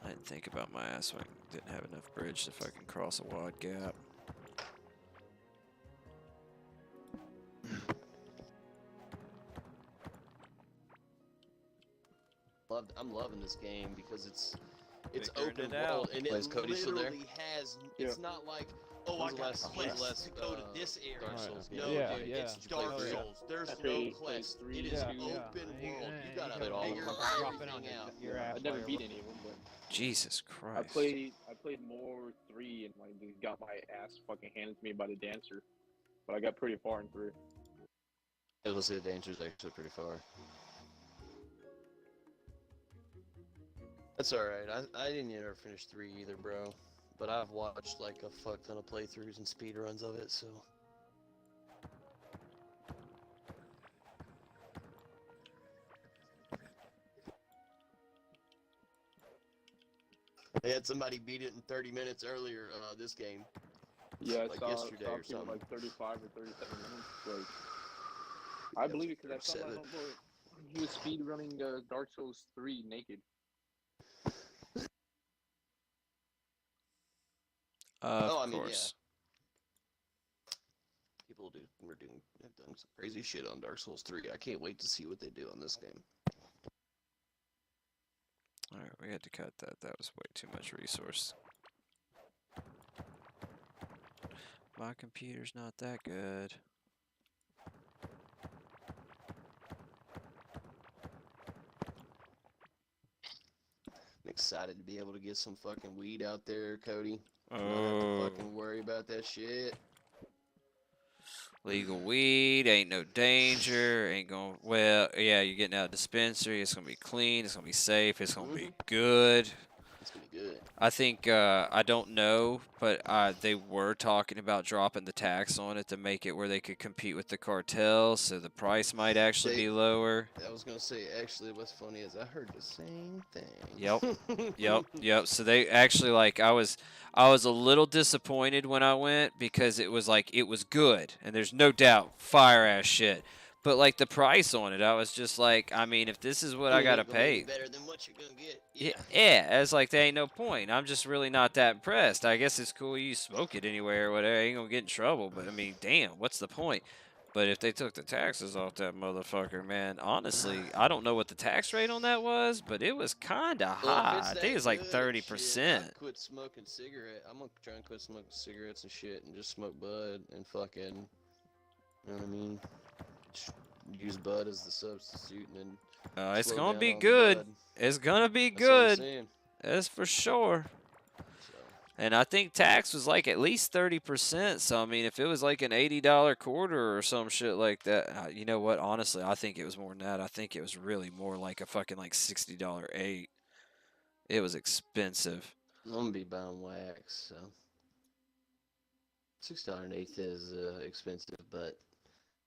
I didn't think about my ass when I didn't have enough bridge to fucking cross a wide gap. I'm loving this game because it's Figuring open it out. world and it Is literally Cody still there? has. Yeah. It's not like I got a quest to go to this area. Dark Souls. Souls, No, yeah. dude, Yeah. it's Dark Oh, yeah. Souls. There's I no played quest. 3, It is Yeah, open yeah. world. You gotta gotta all figure of them. dropping on everything out. your ass. I never while beat you're any of them, but Jesus I Christ. played more 3 and like just got my ass fucking handed to me by the dancer. But I got pretty far in 3. I will say the danger's actually pretty far. That's alright. I didn't ever finish 3 either, bro. But I've watched like a fuck ton of playthroughs and speedruns of it, so. They had somebody beat it in 30 minutes earlier this game. Yeah, Like I yesterday saw or him something. like 35 or 37 minutes. Like, I believe it because I saw my 37. homeboy. He was speed running Dark Souls 3 naked. Of course. People have done some crazy shit on Dark Souls 3. I can't wait to see what they do on this game. All right, we had to cut that. That was way too much resource. My computer's not that good. I'm excited to be able to get some fucking weed out there, Cody. Not have to Oh, fucking worry about that shit. legal weed ain't no danger. Ain't going. Well, yeah, you're getting out of dispensary. It's gonna be clean. It's gonna be safe. It's gonna be good. It's gonna be good. I think I don't know, but they were talking about dropping the tax on it to make it where they could compete with the cartels, so the price might actually be lower. I was gonna say, actually, what's funny is I heard the same thing. Yep. So they actually I was a little disappointed when I went because it was good, and there's no doubt fire ass shit. But like the price on it, I was just like, I mean, if this is what I gotta pay, better than what you're gonna get. yeah, it's like there ain't no point. I'm just really not that impressed. I guess it's cool you smoke it anywhere or whatever. Ain't gonna get in trouble, but I mean, damn, what's the point? But if they took the taxes off that motherfucker, man, honestly, I don't know what the tax rate on that was, but it was kind of high. I think it's like 30%. I quit smoking cigarette. I'm gonna try and quit smoking cigarettes and shit, and just smoke bud and fucking, you know what I mean? Just use bud as the substitute, and then It's slow gonna down be on the good. bud. It's gonna be That's what I'm good. saying. That's for sure. So, And I think tax was like at least 30%. So, I mean, if it was like an $80 quarter or some shit like that, you know what? Honestly, I think it was more than that. I think it was really more like a fucking like $60 eight. It was expensive. I'm gonna be buying wax, so $6 an eighth is expensive, but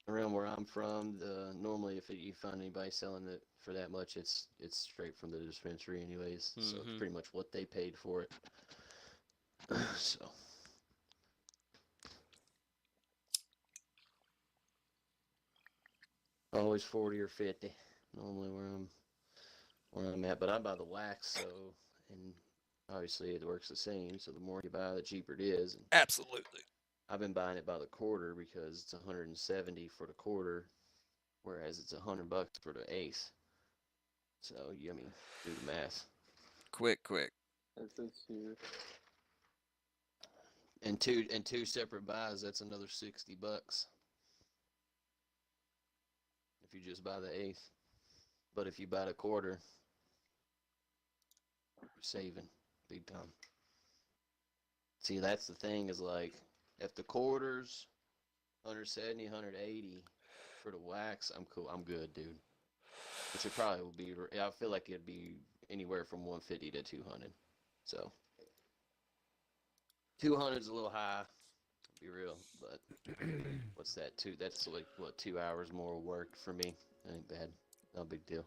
around where I'm from, normally if you find anybody selling it for that much, it's straight from the dispensary anyways. So it's pretty much what they paid for it. So always 40 or 50 normally where I'm at, but I buy the wax, so, and obviously it works the same, so the more you buy, the cheaper it is. And Absolutely. I've been buying it by the quarter because it's 170 for the quarter, whereas it's $100 for the eighth. So I mean, do the math. Quick. That's here. And two separate buys, that's another $60. If you just buy the eighth. But if you buy the quarter, you're saving big time. See, that's the thing is like, if the quarter's 170, 180 for the wax, I'm cool. I'm good, dude. Which it probably will be. I feel like it'd be anywhere from 150 to 200. So 200 is a little high, to be real. But what's that? That's like what, 2 hours more work for me. Ain't bad. No big deal.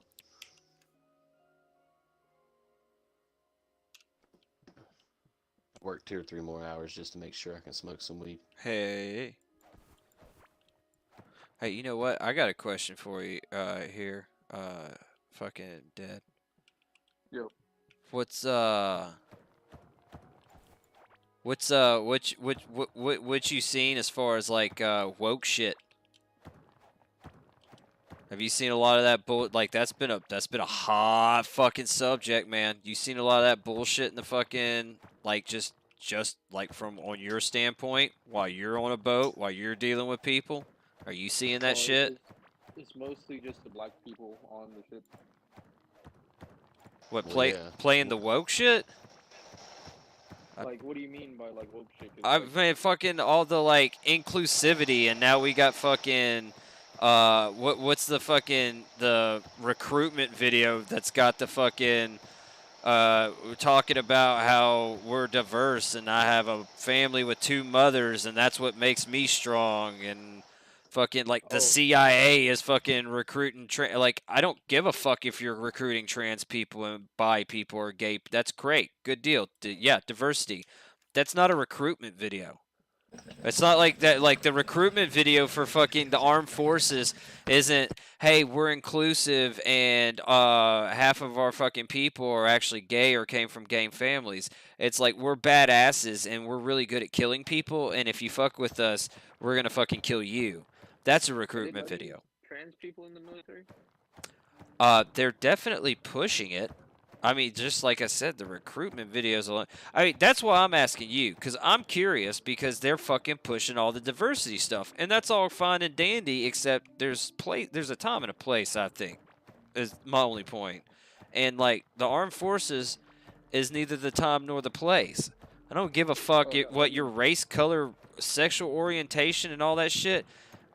Work 2 or 3 more hours just to make sure I can smoke some weed. Hey, you know what? I got a question for you here. Fucking dead. Yo. What you seen as far as like woke shit? Have you seen a lot of that bull? Like that's been a hot fucking subject, man. You seen a lot of that bullshit in the fucking like just like from on your standpoint while you're on a boat while you're dealing with people? Are you seeing that shit? It's mostly just the black people on the ship. What Well, yeah. playing the woke shit? Like, what do you mean by like woke shit? I mean, fucking all the like inclusivity, and now we got fucking what's the fucking the recruitment video that's got the fucking we're talking about how we're diverse and I have a family with 2 mothers and that's what makes me strong and Fucking like the Oh. CIA is fucking recruiting like I don't give a fuck if you're recruiting trans people and bi people or gay. That's great. Good deal. Yeah, diversity. That's not a recruitment video. It's not like that. Like the recruitment video for fucking the armed forces isn't, hey, we're inclusive and half of our fucking people are actually gay or came from gay families. It's like we're badasses and we're really good at killing people, and if you fuck with us, we're gonna fucking kill you. That's a Are they recruitment letting video. trans people in the military? They're definitely pushing it. I mean, just like I said, the recruitment videos alone. I mean, that's why I'm asking you, because I'm curious, because they're fucking pushing all the diversity stuff, and that's all fine and dandy, except there's a time and a place, I think, is my only point. And like the armed forces is neither the time nor the place. I don't give a fuck Oh, no, I what your mean, race, color, sexual orientation, and all that shit.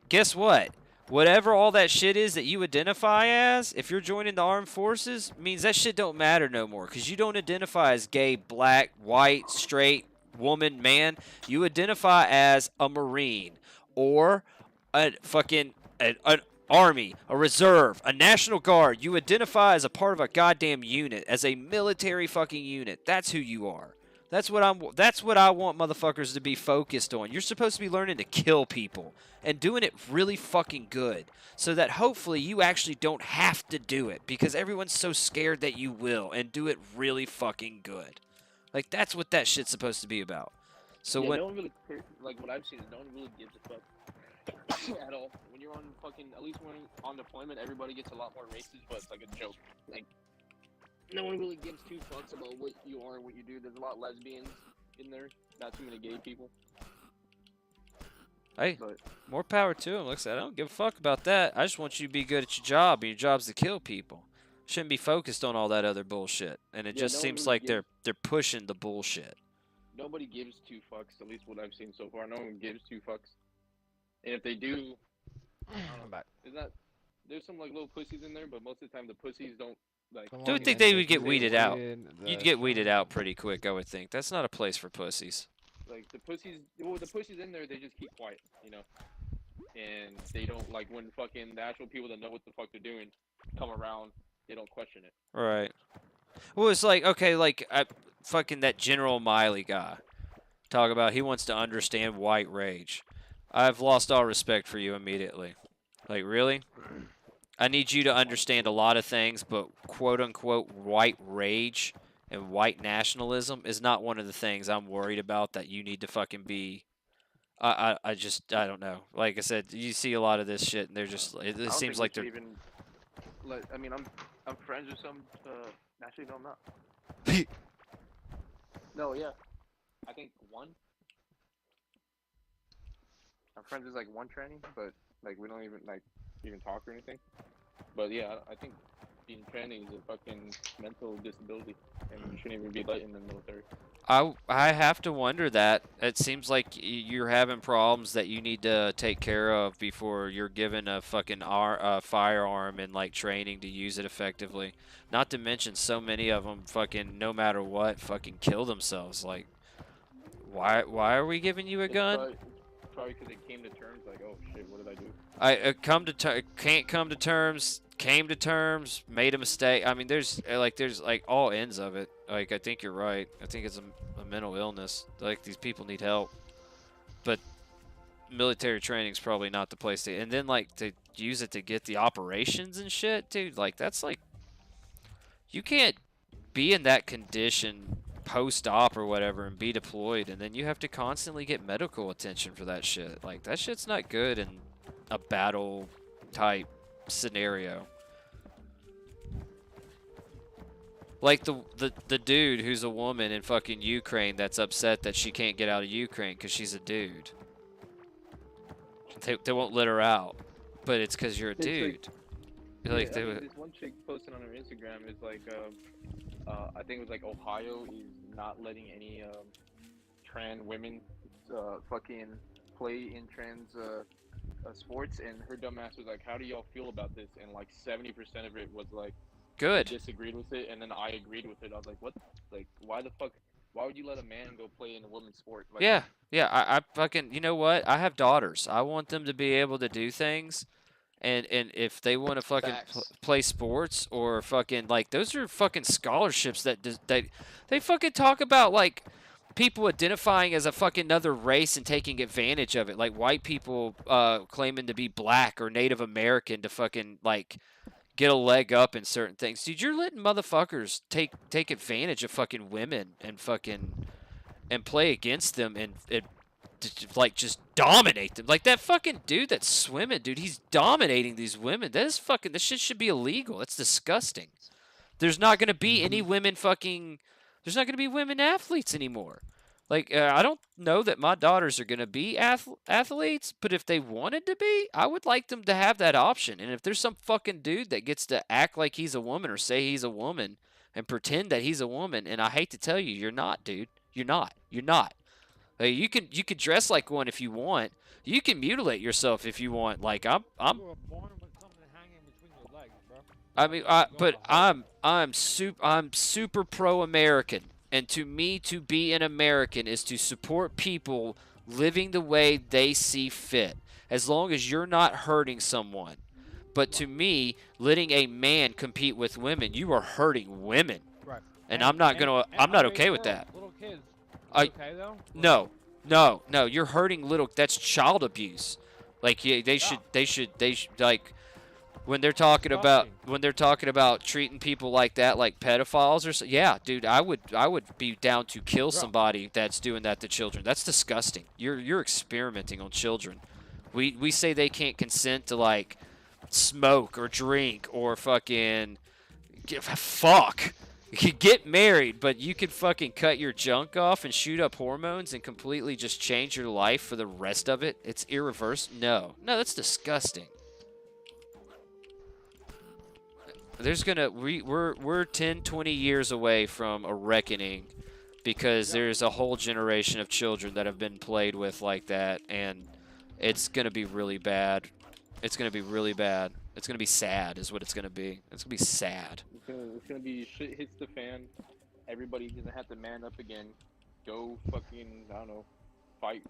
Guess what? Whatever all that shit is that you identify as, if you're joining the armed forces, means that shit don't matter no more. Because you don't identify as gay, black, white, straight, woman, man. You identify as a Marine or a fucking an army, a reserve, a national guard. You identify as a part of a goddamn unit, as a military fucking unit. That's who you are. That's what I want motherfuckers to be focused on. You're supposed to be learning to kill people and doing it really fucking good so that hopefully you actually don't have to do it because everyone's so scared that you will, and do it really fucking good. Like that's what that shit's supposed to be about. So yeah, when no one really like what I've seen is no one really gives a fuck at all. When you're on fucking, at least when on deployment, everybody gets a lot more racist, but it's like a joke. Like no one really gives two fucks about what you are and what you do. There's a lot of lesbians in there, not too many gay people. Hey, But more power to him. Like I said, I don't give a fuck about that. I just want you to be good at your job, and your job's to kill people. Shouldn't be focused on all that other bullshit. And it yeah, just no one seems really like gives. they're pushing the bullshit. Nobody gives two fucks. At least what I've seen so far, no one gives two fucks. And if they do, I'm back. is that there's some like little pussies in there, but most of the time the pussies don't like. So I would long think as they they would get keep weeded out. avoiding You'd the get weeded strong- out pretty quick, I would think. That's not a place for pussies. Like the pussies, well, the pussies in there, they just keep quiet, you know, and they don't like when fucking the actual people that know what the fuck they're doing come around, they don't question it. Right. Well, it's like, okay, like, fucking that General Miley guy. Talk about he wants to understand white rage. I've lost all respect for you immediately. Like, really? I need you to understand a lot of things, but quote-unquote white rage and white nationalism is not one of the things I'm worried about that you need to fucking be. I don't know. Like I said, you see a lot of this shit, and they're just. I It don't seems think like we they're. should even. Like, I mean, I'm friends with some. Actually, no, I'm not. No, yeah, I think one. I'm friends with like one tranny, but like we don't even talk or anything. But yeah, I think being tranny is a fucking mental disability, and you shouldn't even be let in the military. I have to wonder that. It seems like you're having problems that you need to take care of before you're given a fucking firearm and like training to use it effectively. Not to mention so many of them fucking no matter what fucking kill themselves. Like why are we giving you a gun? It's probably because they came to terms like, oh shit, what did I do? I can't come to terms, came to terms, made a mistake. I mean, there's like all ends of it. Like I think you're right. I think it's a mental illness. Like these people need help, but military training's probably not the place to. And then like to use it to get the operations and shit, dude. Like that's like you can't be in that condition post-op or whatever and be deployed, and then you have to constantly get medical attention for that shit. Like that shit's not good in a battle type scenario. Like the dude who's a woman in fucking Ukraine that's upset that she can't get out of Ukraine because she's a dude. They won't let her out, but it's because you're a It's like- dude. Yeah, Like I they mean, would. this one chick posted on her Instagram is like, I think it was like Ohio is not letting any trans women fucking play in trans sports, and her dumbass was like, "How do y'all feel about this?" And like 70% of it was like, Good. disagreed with it, and then I agreed with it. I was like, "What? Like, why the fuck? Why would you let a man go play in a women's sport? Like, Yeah, yeah. I fucking. You know what? I have daughters. I want them to be able to do things. And if they want to fucking Facts. play sports or fucking like those are fucking scholarships that they fucking talk about like people identifying as a fucking other race and taking advantage of it, like white people claiming to be black or Native American to fucking like get a leg up in certain things. Dude, you're letting motherfuckers take advantage of fucking women and fucking and play against them and like just dominate them. Like that fucking dude that's swimming, dude, he's dominating these women. That is fucking, this shit should be illegal. It's disgusting. There's not going to be any women fucking, there's not going to be women athletes anymore. Like, I don't know that my daughters are going to be athletes, but if they wanted to be, I would like them to have that option. And if there's some fucking dude that gets to act like he's a woman or say he's a woman and pretend that he's a woman, and I hate to tell you, you're not, dude. You're not. You're not. You can dress like one if you want. You can mutilate yourself if you want. Like I'm You were born with something hanging between your legs, bro. I mean, but I'm super pro-American, and to me, to be an American is to support people living the way they see fit, as long as you're not hurting someone. But to me, letting a man compete with women, you are hurting women, Right. and I'm not okay with that. Little kids. I- Okay though. No, you're hurting little. That's child abuse. Like yeah, they should like when they're talking about treating people like that, like pedophiles or so. Yeah, dude, I would be down to kill somebody that's doing that to children. That's disgusting. You're experimenting on children. We say they can't consent to like smoke or drink or fucking fuck. You could get married, but you could fucking cut your junk off and shoot up hormones and completely just change your life for the rest of it. It's irreversible. No, that's disgusting. There's gonna we're 10, 20 years away from a reckoning because there's a whole generation of children that have been played with like that, and it's gonna be really bad. It's gonna be really bad. It's gonna be sad, is what it's gonna be. It's gonna be sad. It's gonna be shit hits the fan. Everybody's gonna have to man up again. Go fucking, I don't know, fight.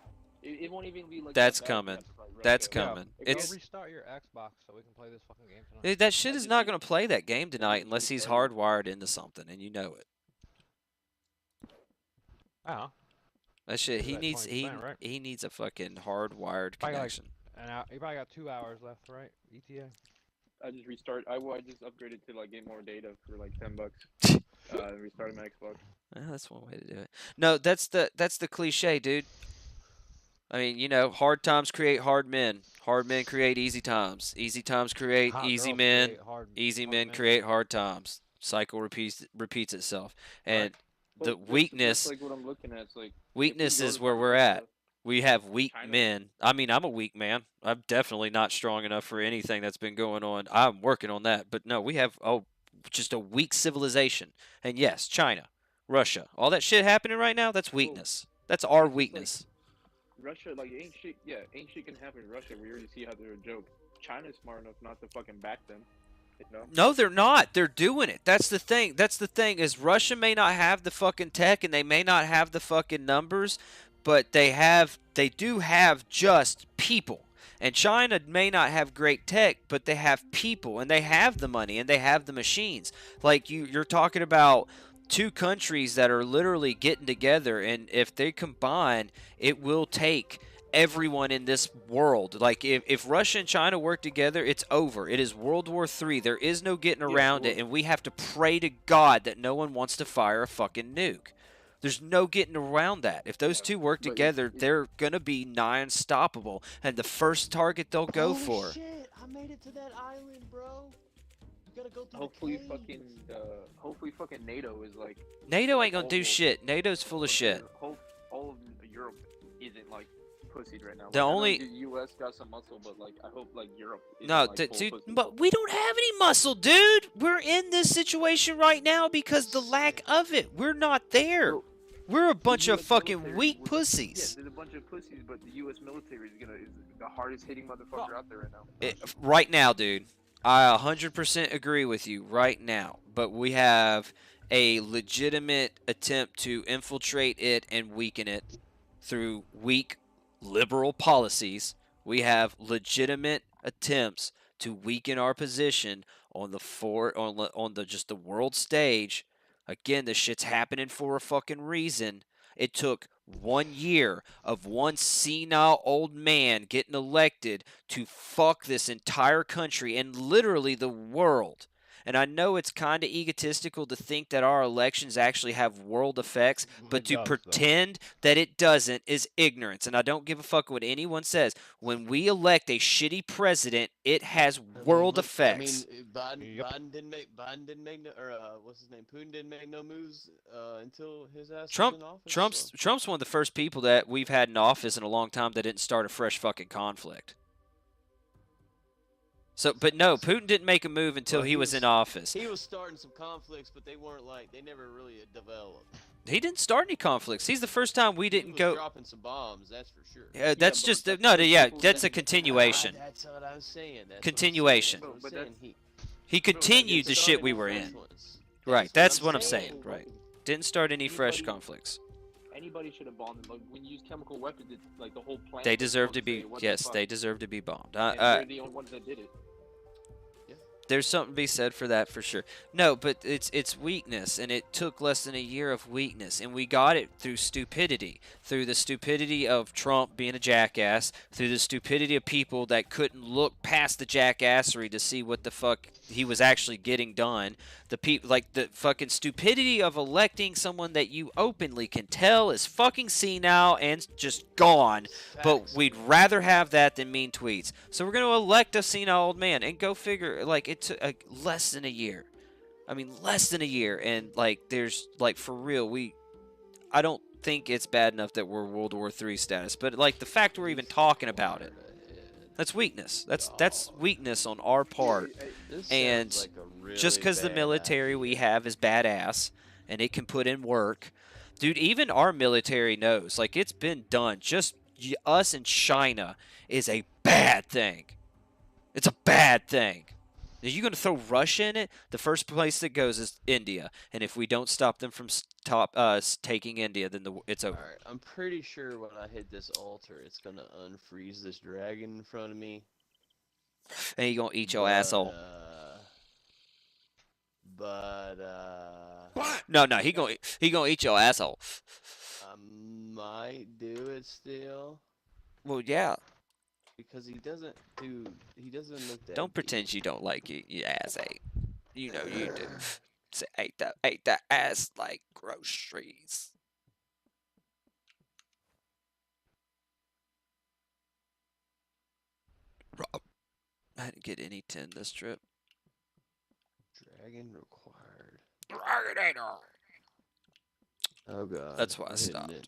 It won't even be like That's that bad coming. if you have to fight, right? That's Yeah. coming. Go It's restart your Xbox so we can play this fucking game tonight. that shit is not gonna play that game tonight unless he's hardwired into something, and you know it. Oh. That shit. He That needs 20%, right? he needs a fucking hardwired Probably like- connection. And you probably got 2 hours left, right? ETA. I just restart. I just upgraded to like get more data for like $10. Restarted my Xbox. Well, that's one way to do it. No, that's the cliche, dude. I mean, you know, hard times create hard men. Hard men create easy times. Easy times create Hot easy girls men. create hard- Easy hard men men. create hard times. Cycle repeats itself. And But the just weakness like what I'm looking at, it's like weakness go is to where we're at. We have weak China. men. I mean, I'm a weak man. I'm definitely not strong enough for anything that's been going on. I'm working on that. But no, we have just a weak civilization. And yes, China, Russia, all that shit happening right now, that's weakness. That's our weakness. Russia, like ain't shit can happen in Russia. We already see how they're a joke. China's smart enough not to fucking back them. You know? No, they're not. They're doing it. That's the thing. Is Russia may not have the fucking tech and they may not have the fucking numbers, but they do have just people. And China may not have great tech, but they have people and they have the money and they have the machines. Like you're talking about two countries that are literally getting together, and if they combine, it will take everyone in this world. Like if Russia and China work together, it's over. It is World War III. There is no getting around it, and we have to pray to God that no one wants to fire a fucking nuke. There's no getting around that. If those two work together, they're gonna be nigh unstoppable, and the first target they'll go for. Shit, I made it to that island, bro. You gotta go through Hopefully the caves. hopefully fucking NATO is like NATO ain't gonna do shit. NATO's full of shit. All of Europe isn't like pussied right now. The Like, I know only- the U.S. got some muscle, but like I hope like Europe. Isn't, No, like, full dude, pussy. but we don't have any muscle, dude. We're in this situation right now because the lack of it. We're not there. Bro, We're a the bunch of US fucking military weak was- pussies. Yeah, there's a bunch of pussies, but the U.S. military is the hardest hitting motherfucker out there right now. Right now, dude, I 100% agree with you right now. But we have a legitimate attempt to infiltrate it and weaken it through weak liberal policies. We have legitimate attempts to weaken our position on the just the world stage. Again, this shit's happening for a fucking reason. It took 1 year of one senile old man getting elected to fuck this entire country and literally the world. And I know it's kind of egotistical to think that our elections actually have world effects, but It to does, though. pretend that it doesn't is ignorance. And I don't give a fuck what anyone says. When we elect a shitty president, it has world effects. Yep. Biden didn't make no, or what's his name? Putin didn't make no moves until his ass Trump, was in office. Trump's one of the first people that we've had in office in a long time that didn't start a fresh fucking conflict. So, but no, Putin didn't make a move until Well, he was in office. He was starting some conflicts, but they never really developed. He didn't start any conflicts. He's the first time we didn't he was go. dropping some bombs, that's for sure. Yeah, that's but just that's no, the yeah, people that's that- a continuation. That's what I'm saying. Continuation. But that's- He continued the shit we were in. Right, that's what I'm saying. Right, didn't start any fresh Anybody- conflicts. Anybody should have bombed them. Like when you use chemical weapons, it's like the whole planet. They is deserve going to be. say, "What the Yes, fuck?" they deserve to be bombed. And they're the only ones that did it. There's something to be said for that for sure. No, but it's weakness, and it took less than a year of weakness, and we got it through stupidity, through the stupidity of Trump being a jackass, through the stupidity of people that couldn't look past the jackassery to see what the fuck he was actually getting done. The people like the fucking stupidity of electing someone that you openly can tell is fucking senile and just gone. But we'd rather have that than mean tweets. So we're going to elect a senile old man, and go figure, like, it took less than a year. I mean, less than a year. And, like, there's, like, for real, I don't think it's bad enough that we're World War III status. But, like, the fact we're even talking about it, that's weakness. That's weakness on our part. And just because the military we have is badass and it can put in work. Dude, even our military knows. Like, it's been done. Just us and China is a bad thing. It's a bad thing. Are you going to throw Russia in it? The first place that goes is India. And if we don't stop them from taking India, then it's over. Alright, I'm pretty sure when I hit this altar, it's going to unfreeze this dragon in front of me. And you're going to eat your asshole. No, he gonna eat your asshole. I might do it still. Well, yeah. Because he doesn't look that Don't pretend you don't like your ass ate. You know you do. Say, ate that ass like groceries. Rob, I didn't get any 10 this trip. Dragon required. Dragonator. Oh god. That's why I I'm hitting stopped. it.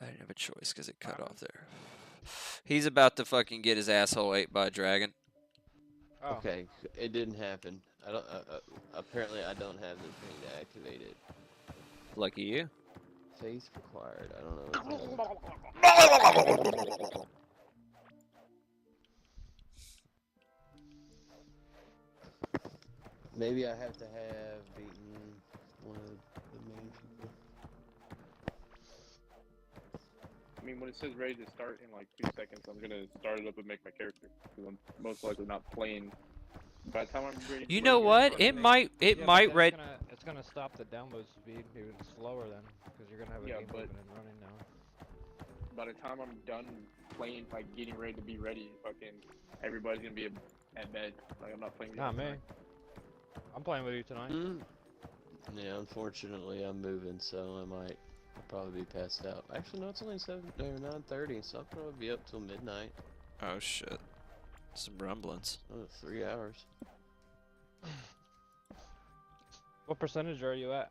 I didn't have a choice because it cut off there. He's about to fucking get his asshole ate by a dragon. Oh. Okay, it didn't happen. I don't. Apparently, I don't have the thing to activate it. Lucky you. Faith required. I don't know. Maybe I have to have beaten one of the main people. I mean, when it says ready to start in like 2 seconds, I'm gonna start it up and make my character. Because I'm most likely not playing. By the time I'm ready. You know what? It might red. It's gonna stop the download speed even slower then, because you're gonna have a game open and running now. By the time I'm done playing, like getting ready to be ready, fucking everybody's gonna be at bed. Like I'm not playing. with you Not me. tonight. I'm playing with you tonight. Yeah, unfortunately, I'm moving, so I'll probably be passed out. Actually, no, it's only 9:30, so I'll probably be up till midnight. Oh shit. Some rumblings. Oh, 3 hours. What percentage are you at?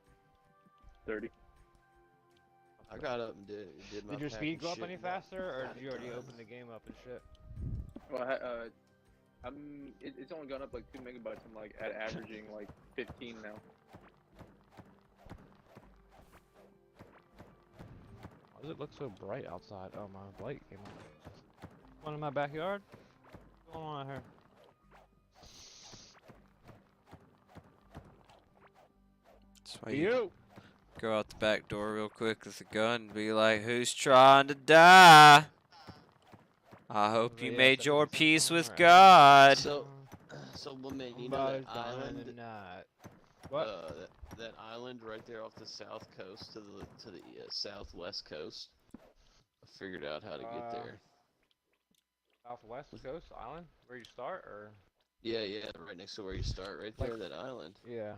30. I got up and did my. Did your pack speed and go up shit any and got faster, or it did you already done. open the game up and shit? Well, it's only gone up like 2 megabytes. I'm like at averaging like 15 now. Why does it look so bright outside? Oh, my light came on. One in my backyard? What's going on out here? Well, you You. go out the back door real quick with a gun and be like, "Who's trying to die? I hope you made your peace with God." So, so woman, you know Somebody's that dying island, tonight. What? that island right there off the south coast to the southwest coast. I figured out how to get there. Southwest Coast Island? Where you start, or? Yeah, right next to where you start, right there, that island. Yeah.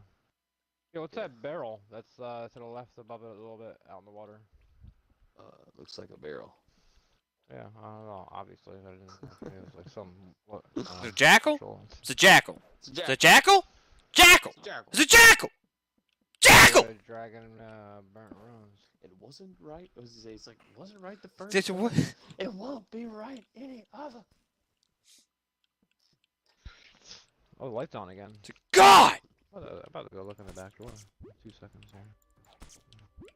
Yeah, what's Yeah. that barrel? That's to the left above it a little bit out in the water. Looks like a barrel. Yeah, I don't know. Obviously, I didn't. It was like some. What? A jackal? sexual- It's a jackal. It's a It's a jackal? Jackal! It's a jackal. It's a jackal! Jackal! Yeah, dragon burnt ruins. It wasn't right. What was he say? It's like, it wasn't right the first It's a time. what? It won't be right any other. Oh, the light's on again. God! I'm about to go look in the back door. 2 seconds here.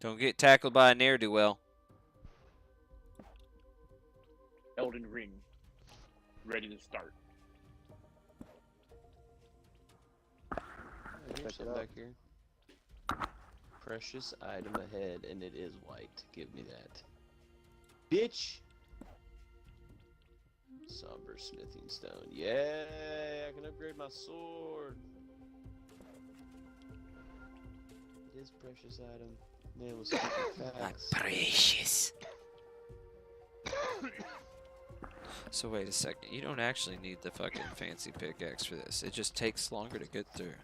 Don't get tackled by a ne'er-do-well. Elden Ring. Ready to start. Here's Check it some out. back here. Precious item ahead, and it is white. Give me that. Bitch! Somber smithing stone. Yeah, I can upgrade my sword. It is precious item. Man with super facts. Precious. So wait a second. You don't actually need the fucking fancy pickaxe for this. It just takes longer to get through.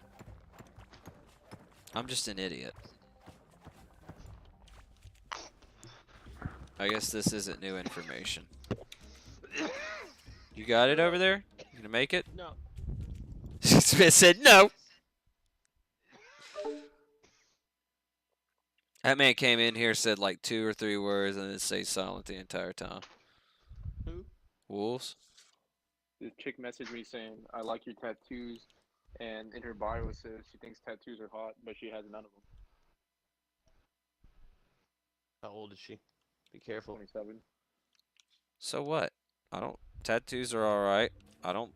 I'm just an idiot. I guess this isn't new information. You got it over there? You gonna make it? No. Smith said no. That man came in here, said like 2 or 3 words, and then stayed silent the entire time. Who? Wolves? This chick messaged me saying, "I like your tattoos," and in her bio it says she thinks tattoos are hot, but she has none of them. How old is she? Be careful. 27. So what? I don't. Tattoos are all right. I don't.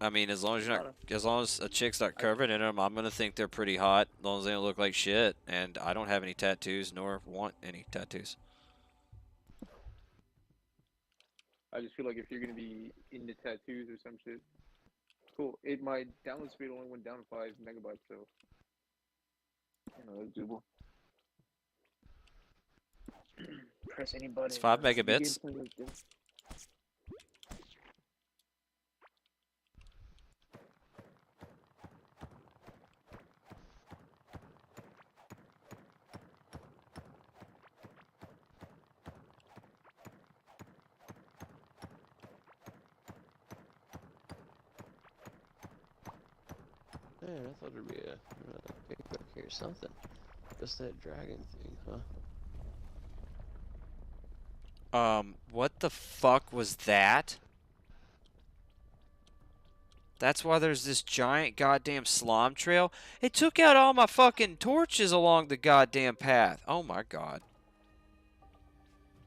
I mean, as long as you're not, as long as a chick's not covered in them, I'm gonna think they're pretty hot. As long as they don't look like shit. And I don't have any tattoos, nor want any tattoos. I just feel like if you're gonna be into tattoos or some shit, cool. My download speed only went down 5 megabytes, so you know that's doable. Press any button. It's 5 megabits. Man, I thought there'd be a pick back here or something. Just that dragon thing, huh? What the fuck was that? That's why there's this giant goddamn slime trail. It took out all my fucking torches along the goddamn path. Oh my god.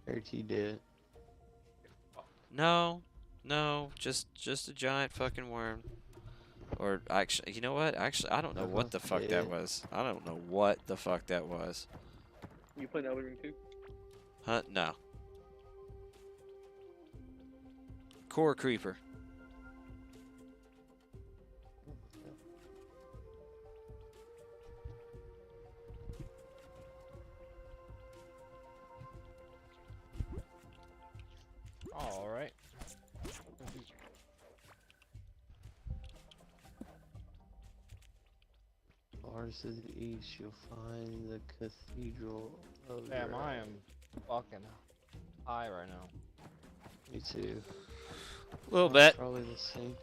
RT did. No, just a giant fucking worm. Or actually, you know what? Actually, I don't know what the fuck that was. I don't know what the fuck that was. You playing Elden Ring too? Huh? No. Core creeper. All right. Far to the east, you'll find the cathedral of. Damn, I am fucking high right now. Me too. A little bit. Probably the same.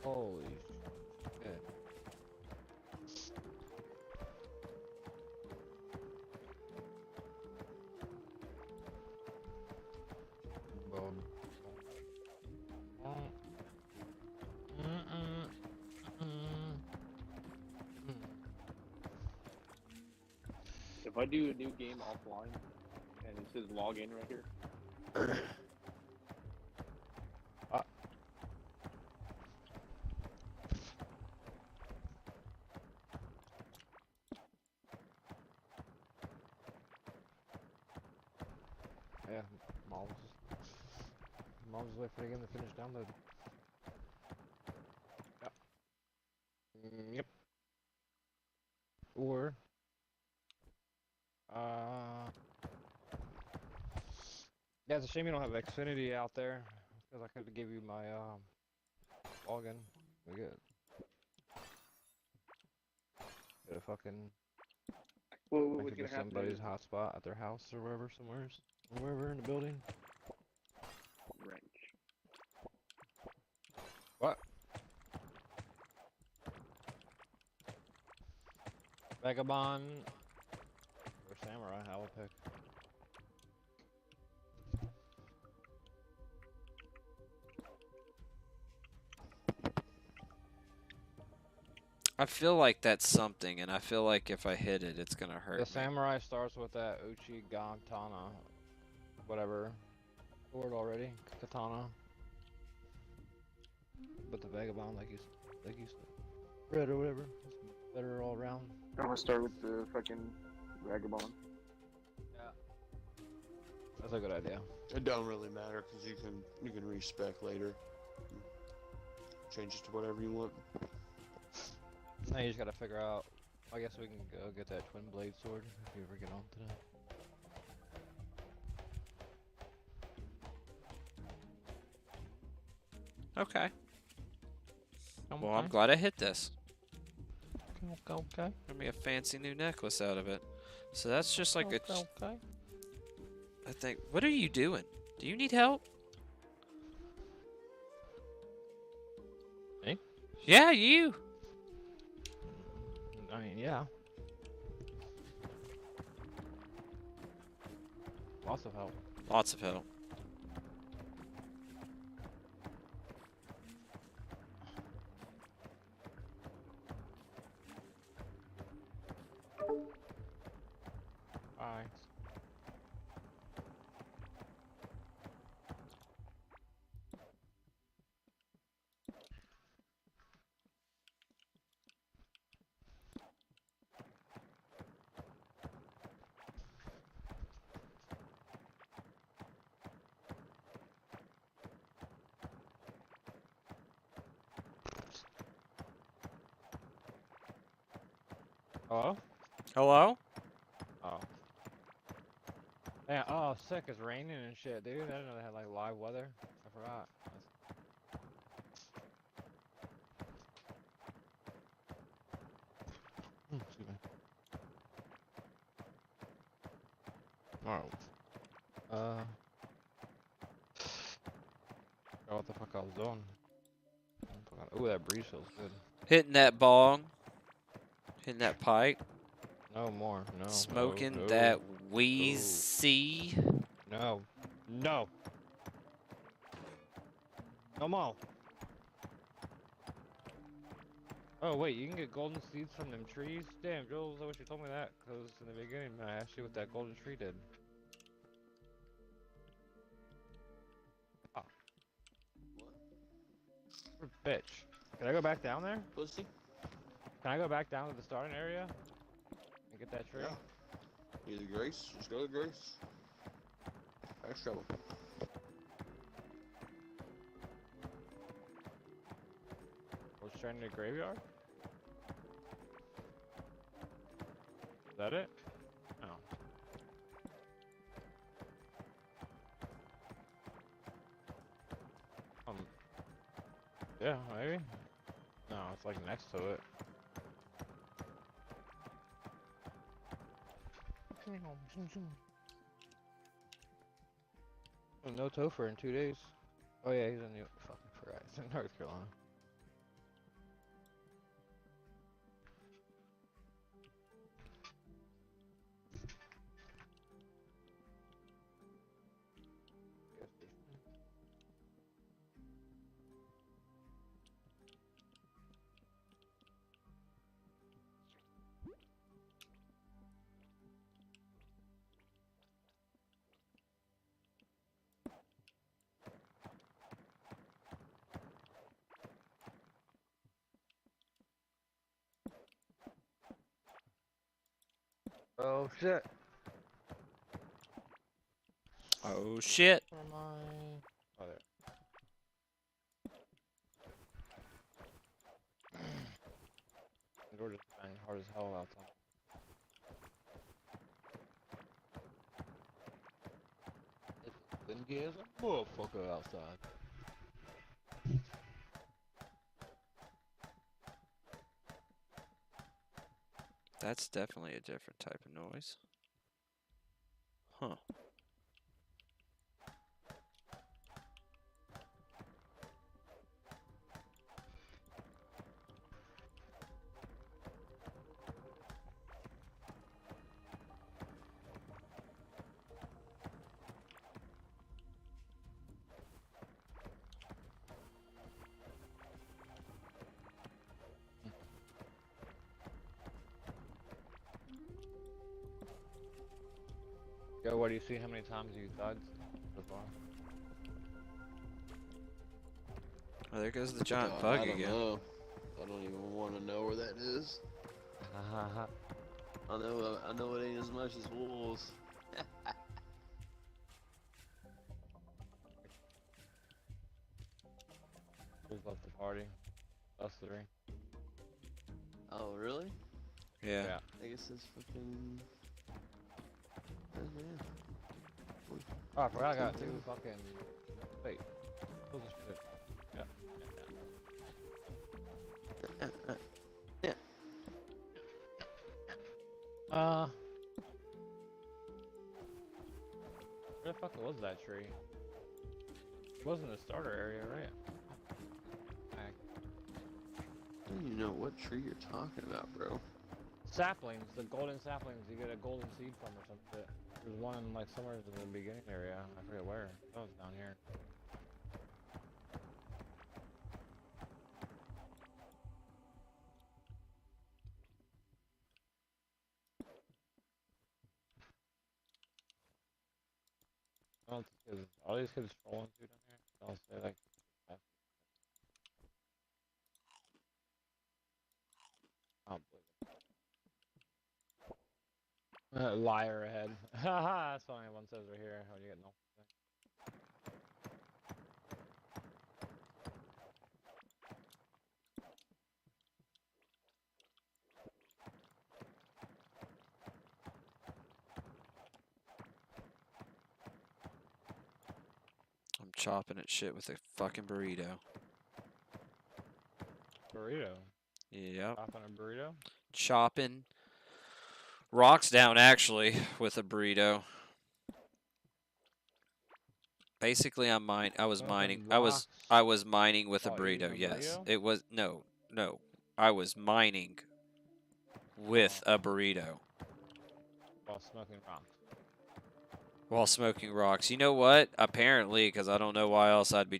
Holy shit. Boom. If I do a new game offline and it says login right here, I'll just wait for the game to finish downloading. Yep. Yep. Or, yeah, it's a shame you don't have Xfinity out there, because I could give you my login. We get a fucking Well, I what's could gonna get happen somebody's is hotspot at their house or wherever, wherever in the building. wrench. What? Vagabond or Samurai, I will pick. I feel like that's something, and I feel like if I hit it, it's gonna hurt The me. Samurai starts with that Uchi-Gatana, whatever word already, katana. But the Vagabond, like you said, red or whatever, it's better all around. I'm gonna start with the fucking vagabond. Yeah, that's a good idea. It don't really matter because you can respec later. Change it to whatever you want. Now you just gotta figure out. I guess we can go get that twin blade sword if you ever get on today. Okay. Well, I'm glad I hit this. Okay. Got me a fancy new necklace out of it. So that's just like Okay. I think. What are you doing? Do you need help? Me? Yeah, you. I mean, yeah. Lots of help. Lots of help. Bye. Hello? Hello? Oh. Yeah, oh, sick, it's raining and shit, dude. I didn't know they had, like, live weather. I forgot. Excuse me. Alright. Forgot what the fuck I was doing. Ooh, that breeze feels good. Hitting that bong. Hitting that pipe. No more, no. Smoking no, that wheezy. No. No. No more. Oh, wait, you can get golden seeds from them trees? Damn, Jules, I wish you told me that, because in the beginning I asked you what that golden tree did. Oh. What a bitch. Can I go back down there? Pussy? Can I go back down to the starting area? And get that tree? Yeah. Either Grace, just go to Grace. That's trouble. Was training the graveyard? Is that it? No. Yeah, maybe? No, it's like next to it. Oh, no Topher in 2 days. Oh yeah, he's in New fucking forgot. He's in North Carolina. Oh shit. Oh shit. Where am I? Oh, there. we're just banging hard as hell outside. It's windy as a motherfucker outside. That's definitely a different type of noise. Huh. Yo, what do you see? How many times you died so far? Oh, there goes the giant God, bug I don't again. know. I don't even want to know where that is. I know it ain't as much as wolves. Who's left the party? Us three. Oh, really? Yeah. I guess it's fucking. Oh, yeah. Oh, I forgot I got Something. two fucking. Wait. Who's this shit? Yeah. Where the fuck was that tree? It wasn't the starter area, right? I don't even know what tree you're talking about, bro. Saplings, the golden saplings you get a golden seed from or some shit. There's one in like somewhere in the beginning area. I forget where. Oh, it's down here. I don't think all these kids trolling through down here. I'll say like. I don't believe it. Liar ahead. Haha, that's funny. One says right here. How do you get no? I'm chopping at shit with a fucking burrito. Burrito. Yep. Chopping a burrito. Chopping rocks down actually with a burrito. Basically, I was mining. Chopping I rocks was mining with a while eating burrito. a Yes, burrito? it was no. I was mining with a burrito While smoking rocks. while smoking rocks. You know what? Apparently, because I don't know why else I'd be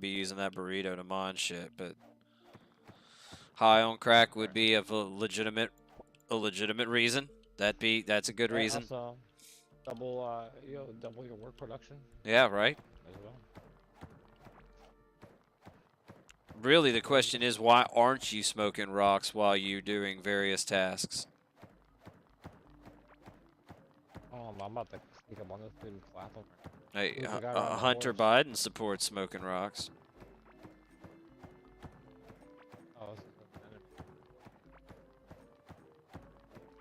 using that burrito to mine shit. But high on crack would be of a legitimate reason. That's a good reason. Also, double your work production Yeah, right. as well. Really, the question is, why aren't you smoking rocks while you're doing various tasks? Oh, I'm about to sneak up on this dude and clap him. Hey, Who's the guy riding the Hunter horse? Biden supports smoking rocks. Oh, this is an enemy.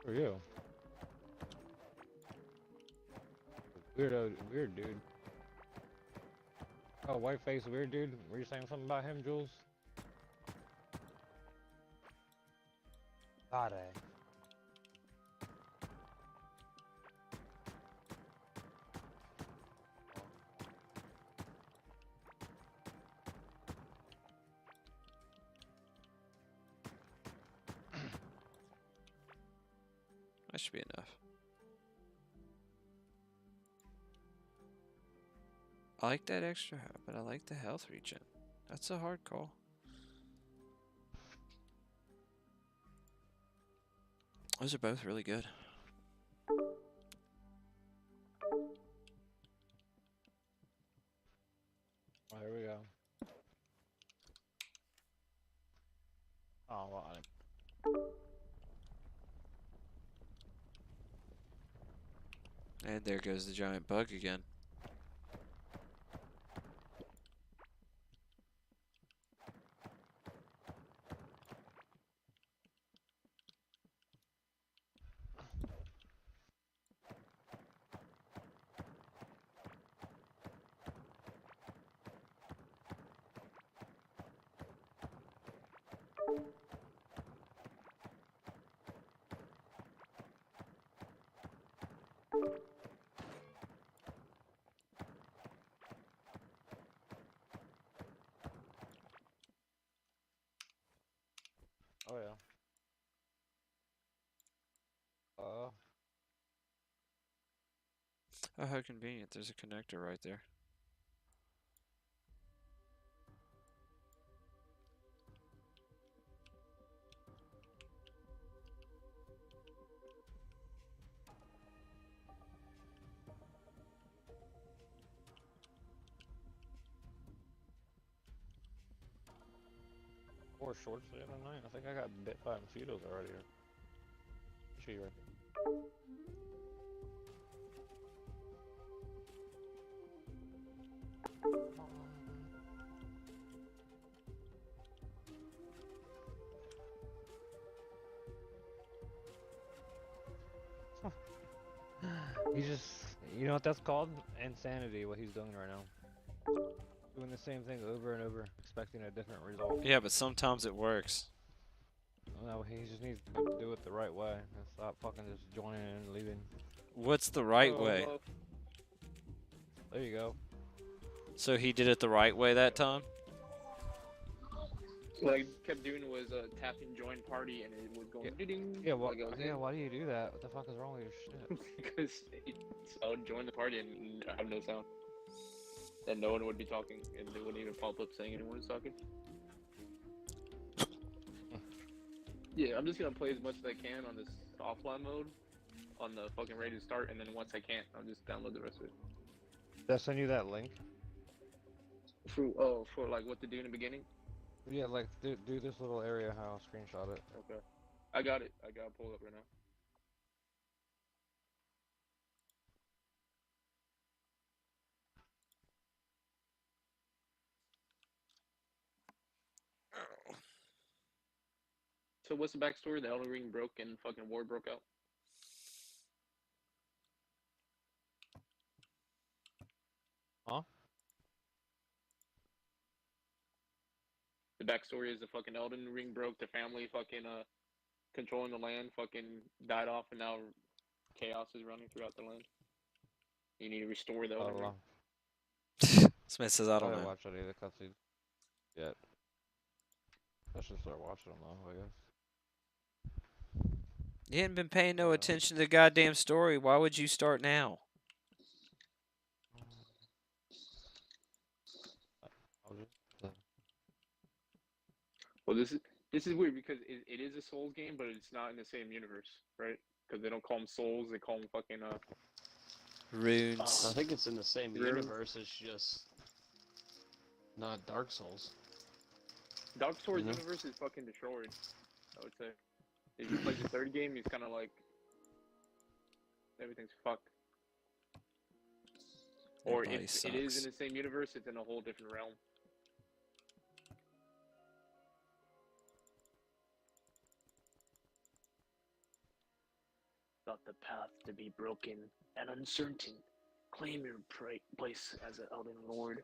Who are you? Weird dude. Oh, white face, weird dude. Were you saying something about him, Jules? Got it. That should be enough. I like that extra, but I like the health regen. That's a hard call. Those are both really good. Oh, here we go. Oh, well, And there goes the giant bug again. Oh yeah. Oh, how convenient. There's a connector right there. Or shorts the other night. I think I got bit by mosquitoes already. Show you right here. He's just, you know what that's called? Insanity, what he's doing right now. Doing the same thing over and over, expecting a different result. Yeah, but sometimes it works. No, he just needs to do it the right way and stop fucking just joining and leaving. What's the right Oh, way? well, There you go. So he did it the right way that time? what I kept doing was tapping join party, and it was going ding. Yeah, well, like I was yeah. in. Why do you do that? What the fuck is wrong with your shit? Because I would join the party and have no sound. And no one would be talking, and they wouldn't even pop up saying anyone was talking. Yeah, I'm just gonna play as much as I can on this offline mode, on the fucking ready to start, and then once I can't, I'll just download the rest of it. Did I send you that link? For like what to do in the beginning? Yeah, like do this little area, how I'll screenshot it. Okay. I got it. I got it pulled up right now. So what's the backstory? The Elden Ring broke and fucking war broke out. Huh? The backstory is the fucking Elden Ring broke. The family fucking controlling the land fucking died off, and now chaos is running throughout the land. You need to restore the Elden Ring. This man says I I don't didn't know. watch any of the cutscenes yet. I should start watching them though, I guess. You hadn't been paying no Yeah. attention to the goddamn story. Why would you start now? I'll just, Well, this is weird because it is a Souls game, but it's not in the same universe, right? Because they don't call them Souls; they call them fucking I Runes. think it's in the same Runes. universe. It's just not Dark Souls. Dark Souls You know? universe is fucking destroyed. I would say. If you play the third game, it's kind of like everything's fucked. Or Everybody if it is sucks. in the same universe, it's in a whole different realm. Thought the path to be broken and uncertain. Claim your place as an Elden Lord.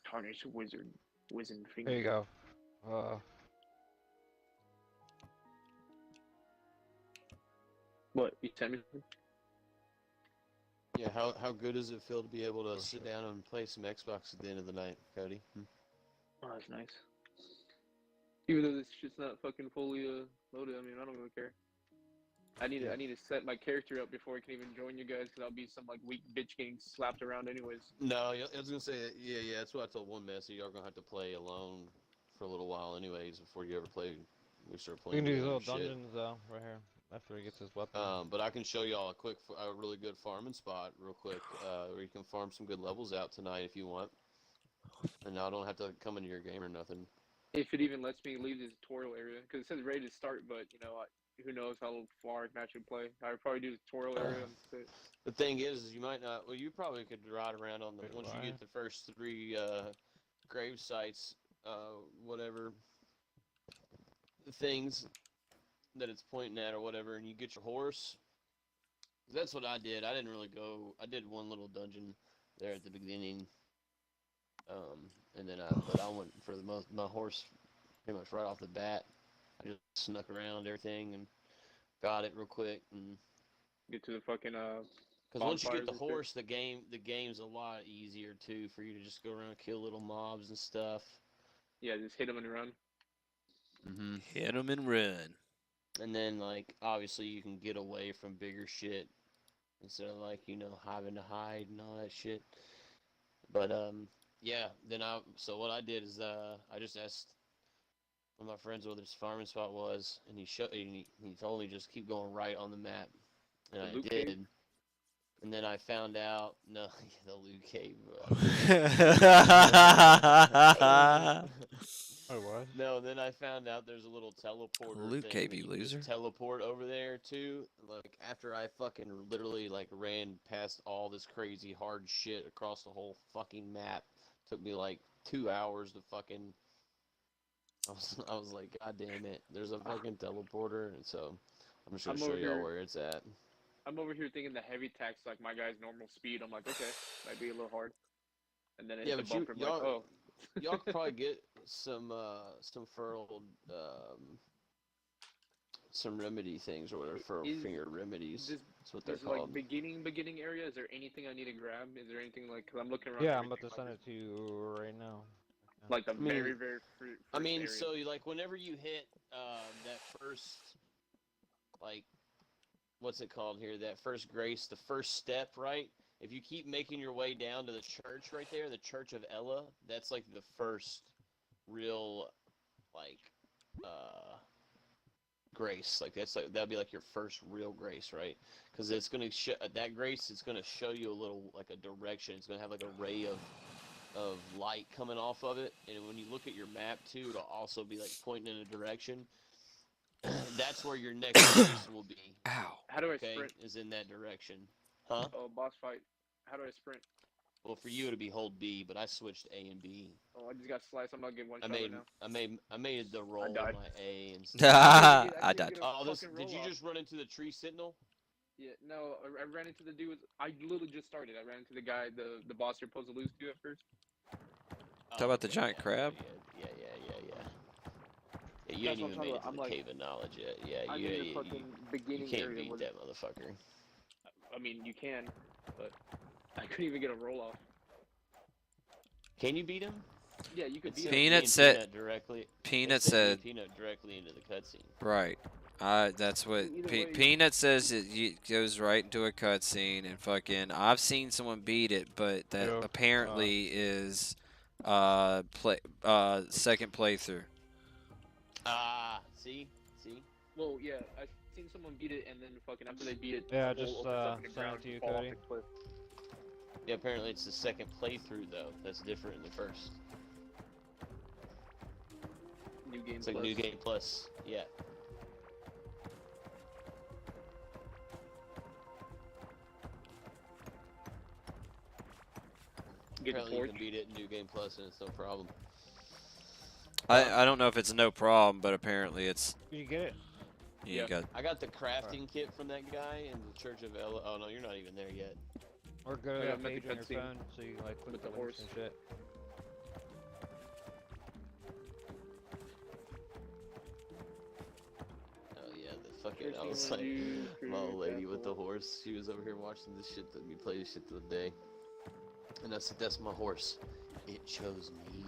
Tarnished wizard, wizened finger. there you go. What? You sent me something? Yeah, how good does it feel to be able to Oh, sit shit. down and play some Xbox at the end of the night, Cody? Oh, that's nice. Even though this shit's not fucking fully loaded, I mean, I don't really care. I need to set my character up before I can even join you guys, because I'll be some like weak bitch getting slapped around anyways. No, I was gonna say, yeah, that's what I told one Messi. You're gonna have to play alone for a little while, anyways, before you ever play. We start We can playing do these together. little and shit. dungeons though, right here. After he gets his weapon. But I can show y'all a really good farming spot, real quick, where you can farm some good levels out tonight if you want. And I don't have to come into your game or nothing. If it even lets me leave the tutorial area, because it says ready to start, but you know, who knows how far I can actually play. I would probably do the tutorial area. And that's it. The thing is you might not. Well, you probably could ride around on the Wait, once why? you get the first 3 grave sites, whatever things that it's pointing at or whatever, and you get your horse. That's what I did. I didn't really go. I did one little dungeon there at the beginning, and then but I went for my horse pretty much right off the bat. I just snuck around everything and got it real quick, and Get to the fucking because once you get bonfires the and shit. horse, the game's a lot easier too for you to just go around and kill little mobs and stuff. Yeah, just hit them and run. Mm-hmm. Hit 'em and run. And then like obviously you can get away from bigger shit instead of like having to hide and all that shit. But yeah. Then so what I did is I just asked one of my friends what his farming spot was, and he told me just keep going right on the map, and The I loot did. cave? And then I found out no, the loot cave. Oh, what? No, then I found out there's a little teleporter Loot thing cave, that you you can loser. just teleport over there too. Like after I fucking literally like ran past all this crazy hard shit across the whole fucking map. Took me like 2 hours to fucking. I was like, God damn it! There's a fucking teleporter, and so I'm just gonna I'm show over y'all here. where it's at. I'm over here thinking the heavy tax like my guy's normal speed. I'm like, okay, might be a little hard. And then I Yeah, hit the but bumper. I'm like, oh. y'all could probably get some furled some remedy things or whatever for Is finger remedies. this That's what they're this like called. beginning area? Is there anything I need to grab? Is there anything like? Cause I'm looking around. Yeah, I'm everything, about to send it to you right now. like the I mean- very first I mean, area. so like whenever you hit that first like what's it called here? That first grace, the first step, right? If you keep making your way down to the church right there, the Church of Ella, that's like the first real like grace. Like that'll be like your first real grace, right? Because it's gonna show that grace. It's gonna show you a little like a direction. It's gonna have like a ray of light coming off of it, and when you look at your map too, it'll also be like pointing in a direction. That's where your next grace will be. Ow. How do I Okay, sprint? is in that direction, huh? Oh, boss fight. How do I sprint? Well, for you it'll be hold B, but I switched A and B. Oh, I just got sliced. I'm not getting one I shot made right now. I made the roll on died. my A and I I couldn't died. get a oh, this fucking did roll you off. just run into the tree sentinel? Yeah, no, I ran into the dude. I literally just started. I ran into the guy, the boss you're supposed to lose to at first. Talk about the giant crab? Yeah. Yeah, you That's ain't what even I'm made talking it about. to I'm the like, cave of knowledge yet. Yeah, I'm in the fucking you beginning can't area. beat that motherfucker. I mean, you can, but I couldn't even get a roll off. Can you beat him? Yeah, you could It beat sent him. me Peanut and said- Peanut directly. Peanut it sent me said, and Peanut directly into the cutscene. right. That's what Either way- Peanut says. It goes right into a cutscene, and fucking. I've seen someone beat it, but that Yeah. apparently is second playthrough. Ah, see. Well, yeah, I've seen someone beat it, and then fucking after they beat it, Yeah, the hole just, opens up in the send ground it to you, and fall off Cody. the cliff. Yeah, apparently it's the second playthrough though. That's different than the first. New game It's like plus. New Game Plus. Yeah. Get the Apparently you torch. can beat it in New Game Plus and it's no problem. I don't know if it's no problem, but apparently it's. You get it? You Yeah. got. I got the crafting kit from that guy in the Church of Ella. Oh no, you're not even there yet. Or go I to got the page on your cutscene phone so you can like click with the the links horse. and shit. Oh yeah, the fucking. I Christine was like, Review, my old Crew, lady with the Castle. horse. She was over here watching this shit that me play this shit the other day, and I said, "That's my horse. It chose me."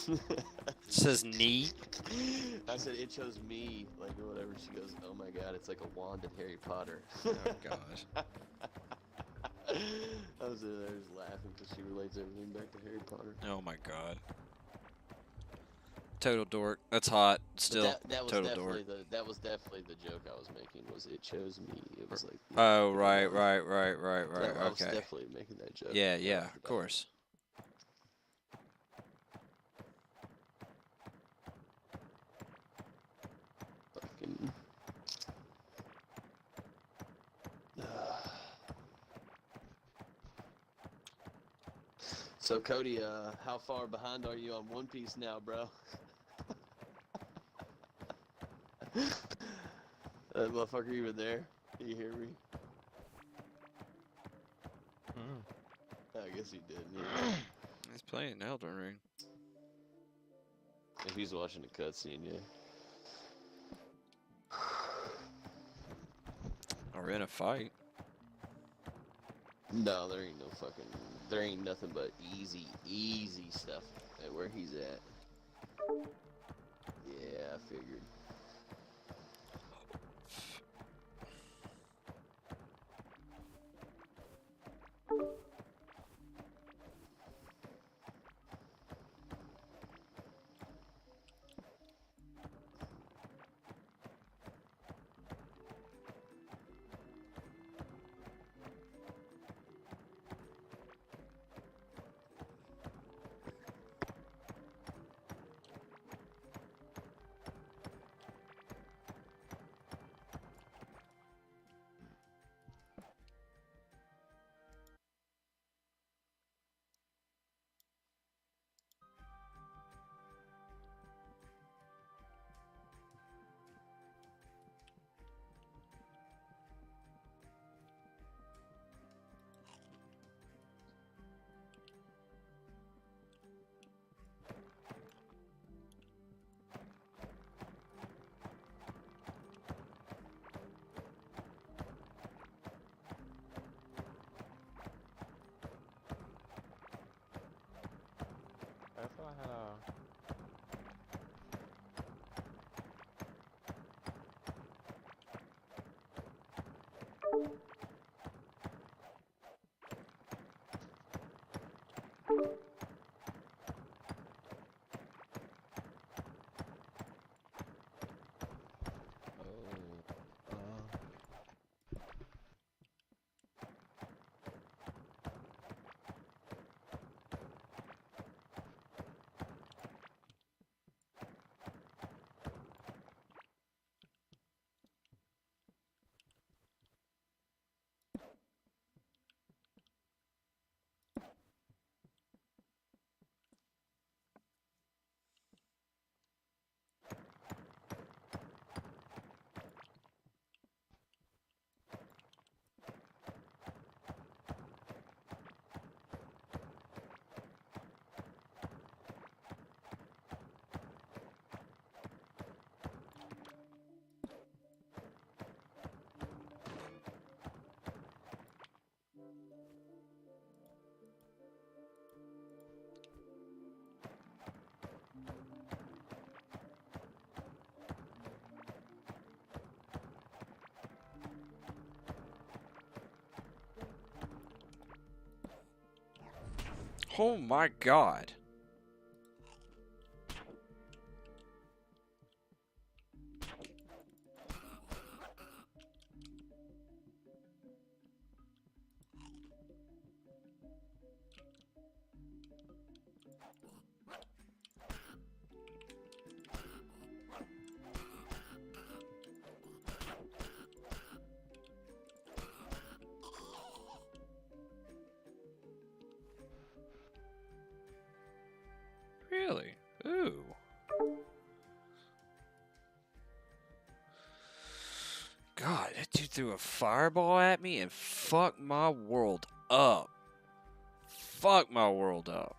It says neat. I said it chose me, like or whatever. She goes, "Oh my god, it's like a wand in Harry Potter." Oh gosh. I was in there just laughing because she relates everything back to Harry Potter. Oh my god. Total dork. That's hot. But Still. that was total definitely dork. that was definitely the joke I was making. Was it chose me? It was like. Oh you right, know, right. I was Okay. definitely making that joke. Yeah, right yeah, off the of bat. course. Fucking. So Cody, how far behind are you on One Piece now, bro? Motherfucker, you were there? Do you hear me? I guess he did. Yeah. He's playing Elden Ring. If he's watching the cutscene, yeah. Or in a fight. No, there ain't nothing but easy stuff at where he's at. Yeah, I figured. I thought I had a. Oh my god. Really? Ooh. God, that dude threw a fireball at me and fucked my world up. Fuck my world up.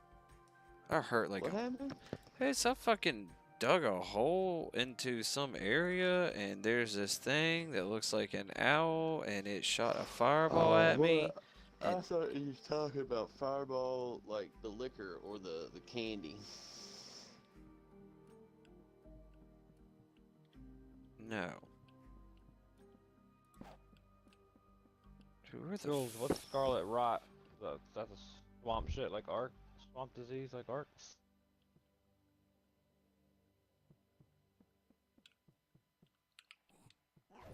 I hurt like What happened? Hey, so I fucking dug a hole into some area and there's this thing that looks like an owl and it shot a fireball at me. I And thought you was talking about Fireball, like the liquor or the candy. no. Dude, where the Jules, what's scarlet rot? That's a swamp shit like Ark? Swamp disease like Ark?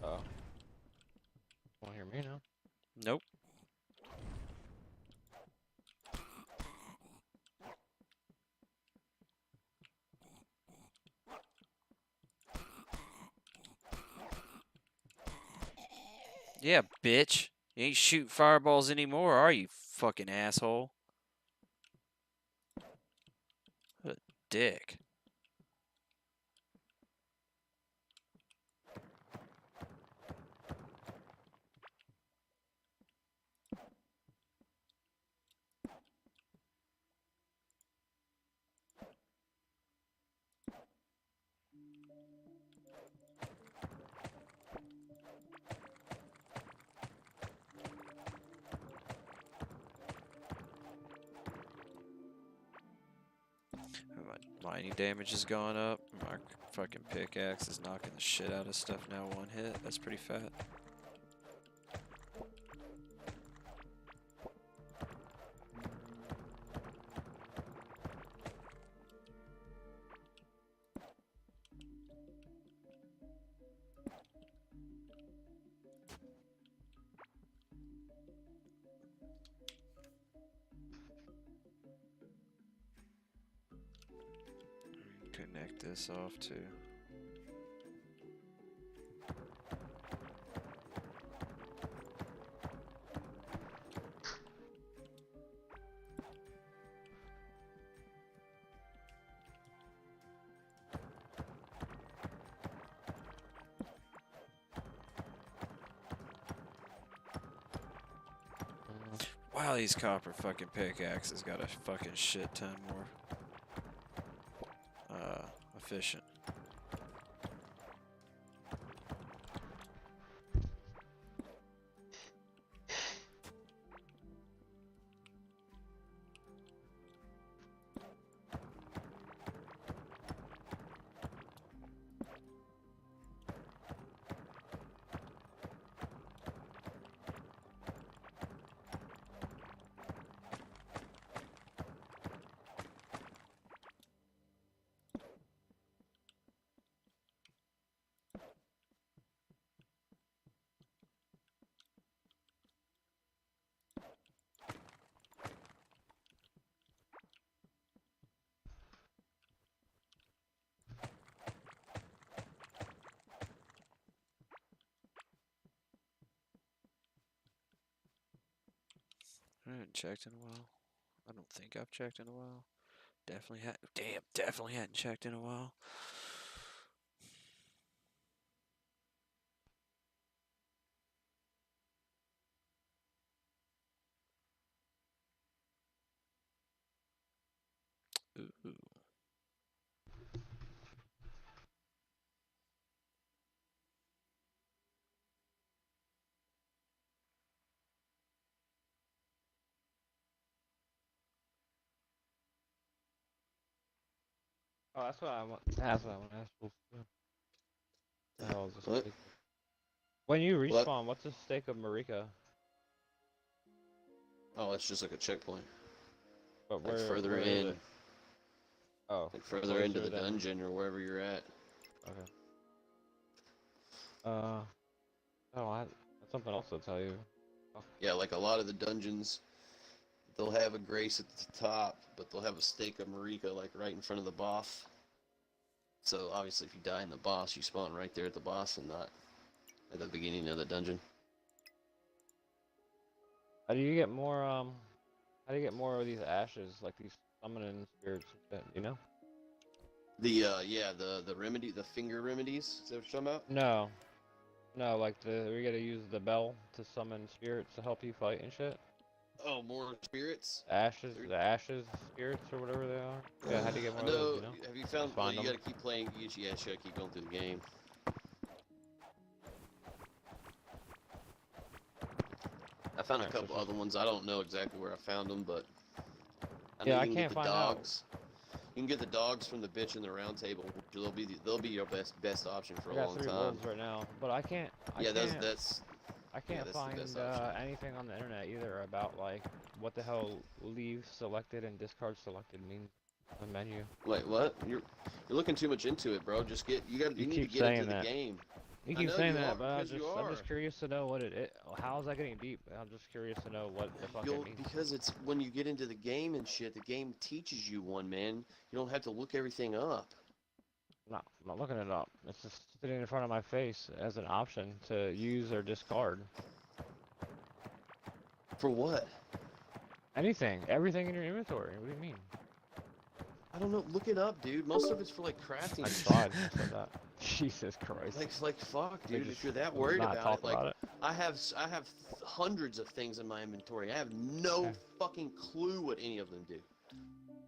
Oh. Wanna hear me now? Nope. Yeah, bitch. You ain't shooting fireballs anymore, are you, fucking asshole? What a dick. My mining damage has gone up. My fucking pickaxe is knocking the shit out of stuff now. One hit. That's pretty fat. Connect this off too. Wow, these copper fucking pickaxes got a fucking shit ton more efficient. I haven't checked in a while. I don't think I've checked in a while. Definitely had. Damn, definitely hadn't checked in a while. Ooh. Oh, that's what I want. That's what I want to ask. The hell is this What? steak? When you What? respawn, what's the stake of Marika? Oh, it's just like a checkpoint. But Like where? further Where is in, it? Oh, like further into closer the than. dungeon or wherever you're at. Okay. Oh, that's something else to tell you. Oh, Yeah, like a lot of the dungeons, they'll have a grace at the top, but they'll have a stake of Marika like right in front of the boss. So obviously, if you die in the boss, you spawn right there at the boss and not at the beginning of the dungeon. how do you get more? How do you get more of these ashes, like these summoning spirits and shit? You know? The remedy, the finger remedies. Is that what you're talking about? No, no, like we gotta use the bell to summon spirits to help you fight and shit. Oh, more spirits. Ashes, There- the ashes spirits or whatever they are. Yeah, how do you get I more of those? know. You know? Have you found? Just Well, find you them. gotta keep playing. You just gotta keep going through the game. I found a Alright, so couple just- other ones. I don't know exactly where I found them, but I know Yeah, you I can can't get the find out. dogs. You can get the dogs from the bitch in the round table. They'll be your best option for I a got long 3 time. wolves right now, but I can't. Yeah, I that's can't that's the find best option. anything on the internet either about like what the hell leave selected and discard selected means on the menu. Wait, what? You're looking too much into it, bro. Just get you You need to keep get into saying the that. game. You I keep know saying you are that, but because you I'm are. just curious to know what how is that getting deep? I'm just curious to know what the fuck it means. Because it's when you get into the game and shit, the game teaches you one, man. You don't have to look everything up. I'm not looking it up. It's just sitting in front of my face as an option to use or discard. For what? Anything, everything in your inventory. What do you mean? I don't know. Look it up, dude. Most of it's for like crafting. I and tried. shit. I said that. Jesus Christ. Like fuck, They dude. just If you're that will worried not about talk it, like about it. I have hundreds of things in my inventory. I have no Yeah. fucking clue what any of them do.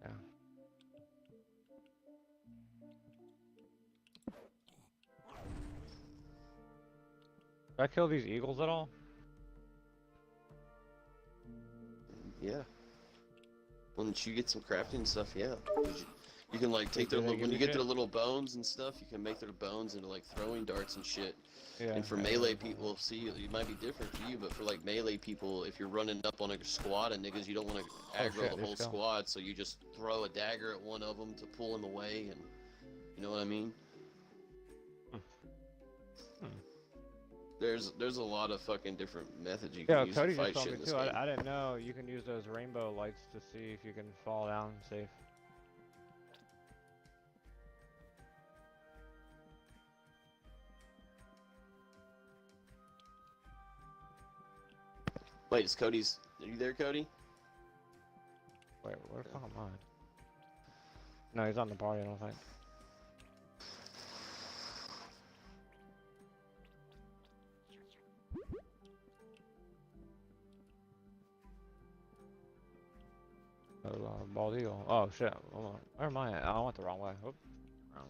Yeah. Did I kill these eagles at all? Yeah. Once you get some crafting stuff, yeah. You can like take their Do they little, when give you you get their shit? little bones and stuff, you can make their bones into like throwing darts and shit. Yeah. And for melee people, see, it might be different for you, but for like melee people, if you're running up on a squad of niggas, you don't want to aggro shit, the there's whole skill. squad, so you just throw a dagger at one of them to pull him away, and you know what I mean? Hmm. There's a lot of fucking different methods you can Yeah, use Cody to just fight told shit me in this too. game. I didn't know you can use those rainbow lights to see if you can fall down safe. Wait, is Cody's? Are you there, Cody? Wait, where the fuck am I? No, he's on the party, I don't think. Bald eagle. Oh shit. Hold on. Where am I at? Oh, I went the wrong way. Oop. Wrong.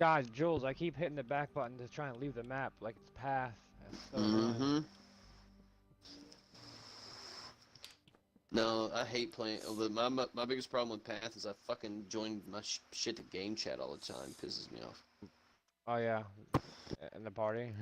Guys, Jules, I keep hitting the back button to try and leave the map like it's path. That's so annoying. Mm-hmm. No, I hate playing. My biggest problem with Path is I fucking join my shit to game chat all the time. Pisses me off. Oh yeah. In the party.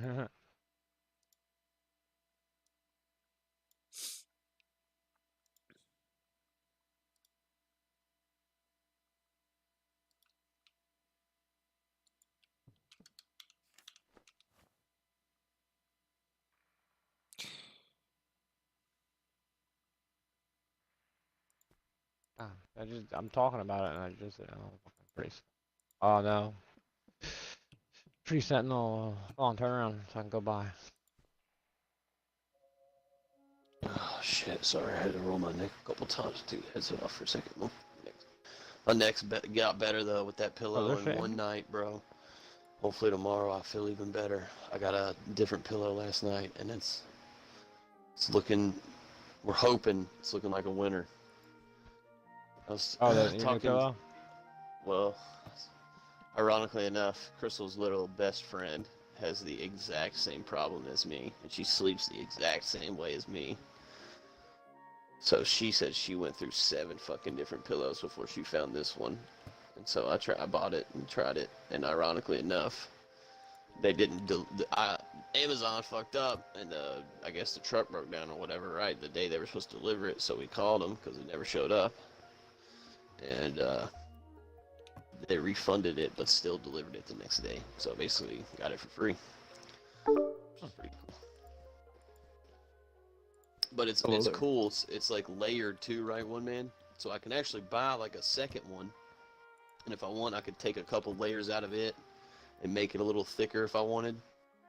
Ah, I'm talking about it and I just oh no. Free Sentinel, go on, turn around so I can go by. Oh shit! Sorry, I had to roll my neck a couple times to take the headset off for a second. My neck's got better though with that pillow in one night, bro. Hopefully tomorrow I feel even better. I got a different pillow last night, and it's looking. We're hoping it's looking like a winner. I was Your new talking. pillow? Well, ironically enough, Crystal's little best friend has the exact same problem as me, and she sleeps the exact same way as me. So she said she went through 7 fucking different pillows before she found this one. And so I bought it and tried it, and ironically enough, they didn't. Amazon fucked up, and I guess the truck broke down or whatever. Right, the day they were supposed to deliver it, so we called them because it never showed up, and they refunded it, but still delivered it the next day. So basically, got it for free. Which is pretty cool. But it's cool. It's like layered too, right, one man? So I can actually buy like a second one, and if I want, I could take a couple layers out of it and make it a little thicker if I wanted,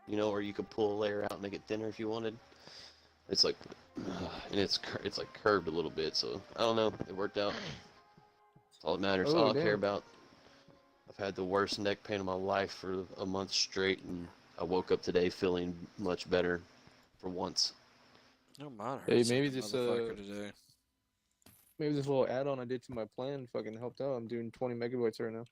you know, or you could pull a layer out and make it thinner if you wanted. It's like, and it's like curved a little bit, so I don't know. It worked out. That's all that matters. All I care about. I've had the worst neck pain of my life for a month straight, and I woke up today feeling much better for once. No, mine Hey, hurts maybe like a this motherfucker today. maybe this little add-on I did to my plan fucking helped out. I'm doing 20 megabytes right now.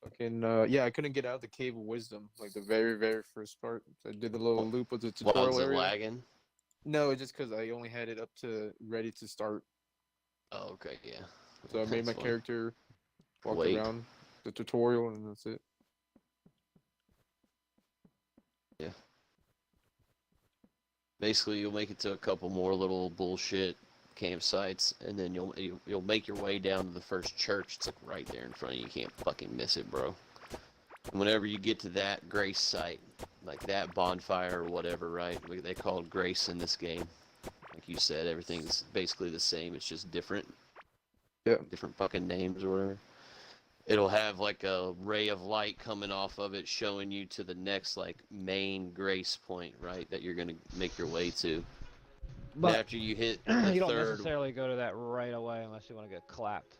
Fucking yeah, I couldn't get out of the Cave of Wisdom, like the very, very first part. So I did the little loop of the tutorial Was it area. lagging? No, just because I only had it up to ready to start. Oh, okay, yeah. So I made my That's fine. character walk Wait. around the tutorial, and that's it. Yeah. Basically, you'll make it to a couple more little bullshit campsites, and then you'll make your way down to the first church. It's like right there in front of you. You can't fucking miss it, bro. And whenever you get to that grace site, like that bonfire or whatever, right? They call it grace in this game. Like you said, everything's basically the same. It's just different. Yeah. Different fucking names or whatever. It'll have like a ray of light coming off of it, showing you to the next like main grace point, right? That you're gonna make your way to. But after you hit the you don't third, necessarily go to that right away unless you want to get clapped.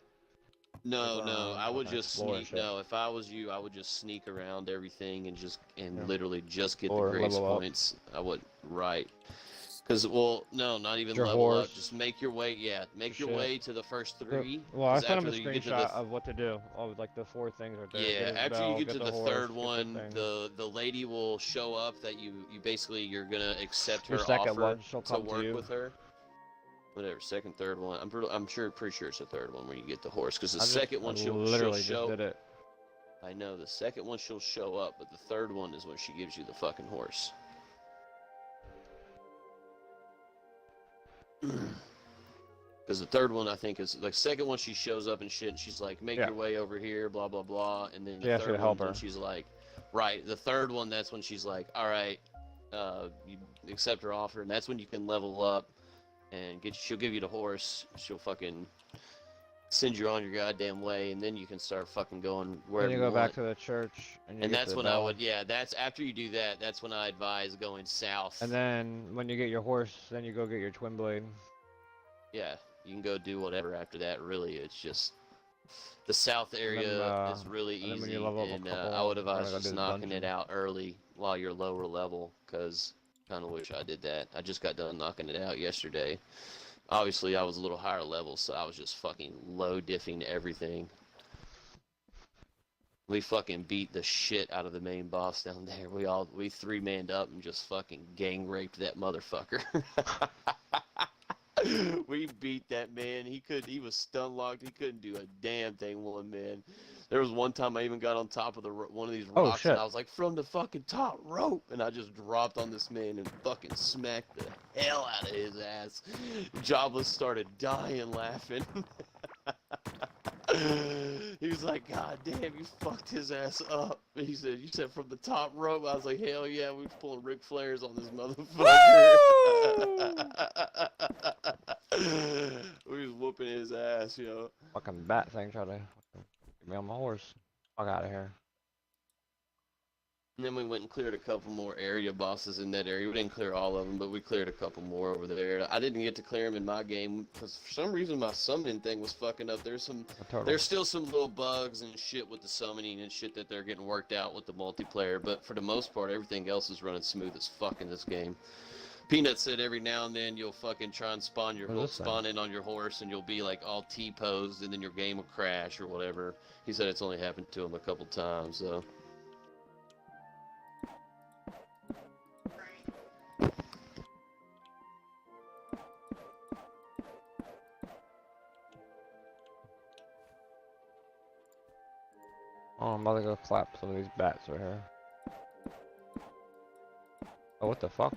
no, Like, no, I would fucking just explore and sneak. shit. No, if I was you, I would just sneak around everything and Yeah. literally just get Or the grace level up. points. I would right. Because, well, no, not even Your level horse. up. Just make your way, make your Shit. way to the first 3. Well, I 'Cause sent him after a you get to the screenshot of what to do. Oh, like the 4 things right there. yeah, Get his after bell, you get to the the horse, third get one, thing. the lady will show up that you basically you're gonna accept Your her second offer one, she'll to come to work you. with her. Whatever, second, third one. Pretty sure it's the third one where you get the horse. Because the second one she'll literally show. just did it. I know the second one she'll show up, but the third one is when she gives you the fucking horse. Because the third one, I think, is like second one. She shows up and shit, and she's like, "Make your way over here," blah blah blah. And then the third one, when she's like, right, the third one, that's when she's like, "All right, you accept her offer," and that's when you can level up and she'll give you the horse. She'll fucking send you on your goddamn way, and then you can start fucking going wherever you you go want. back to the church, and that's when I would, that's after you do that. That's when I advise going south. And then when you get your horse, then you go get your twin blade. Yeah, you can go do whatever after that. Really, it's just the south area is really easy, and I would advise just knocking it out early while you're lower level, because kind of wish I did that. I just got done knocking it out yesterday. Obviously, I was a little higher level, so I was just fucking low diffing everything. We fucking beat the shit out of the main boss down there. We 3-manned up and just fucking gang raped that motherfucker. We beat that man. He was stun locked. He couldn't do a damn thing, one man. There was one time I even got on top of one of these rocks, and I was like, from the fucking top rope, and I just dropped on this man and fucking smacked the hell out of his ass. Jobless started dying laughing. He was like, "God damn, you fucked his ass up." And he said, "You said from the top rope." I was like, "Hell yeah, we was pulling Ric Flairs on this motherfucker." We was whooping his ass, yo. Fucking bat thing tried to get me on my horse. Fuck out of here. And then we went and cleared a couple more area bosses in that area. We didn't clear all of them, but we cleared a couple more over there. I didn't get to clear them in my game because for some reason my summoning thing was fucking up. There's still some little bugs and shit with the summoning and shit that they're getting worked out with the multiplayer. But for the most part, everything else is running smooth as fuck in this game. Peanut said every now and then you'll fucking try and spawn in on your horse and you'll be like all T-posed and then your game will crash or whatever. He said it's only happened to him a couple times, so. Oh, I'm about to go clap some of these bats right here. Oh, what the fuck?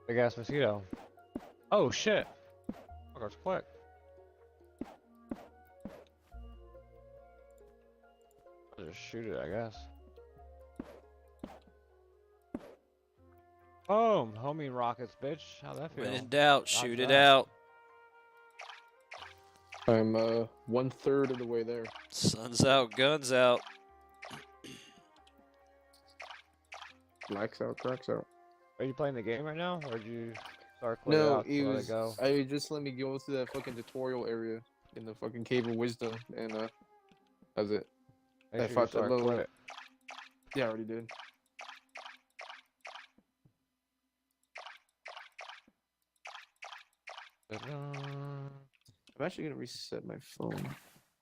Big ass mosquito. Oh shit! Fuck, it's quick. I'll just shoot it, I guess. Boom! Homing rockets, bitch. How'd that feel? When in doubt, shoot it out. I'm 1/3 of the way there. Sun's out, guns out. Blacks out, cracks out. Are you playing the game right now, or did you start clear out to let it go? I just let me go to that fucking tutorial area in the fucking Cave of Wisdom, and that's it. Make I sure fought the little. quit. Yeah, I already did. I'm actually gonna reset my phone.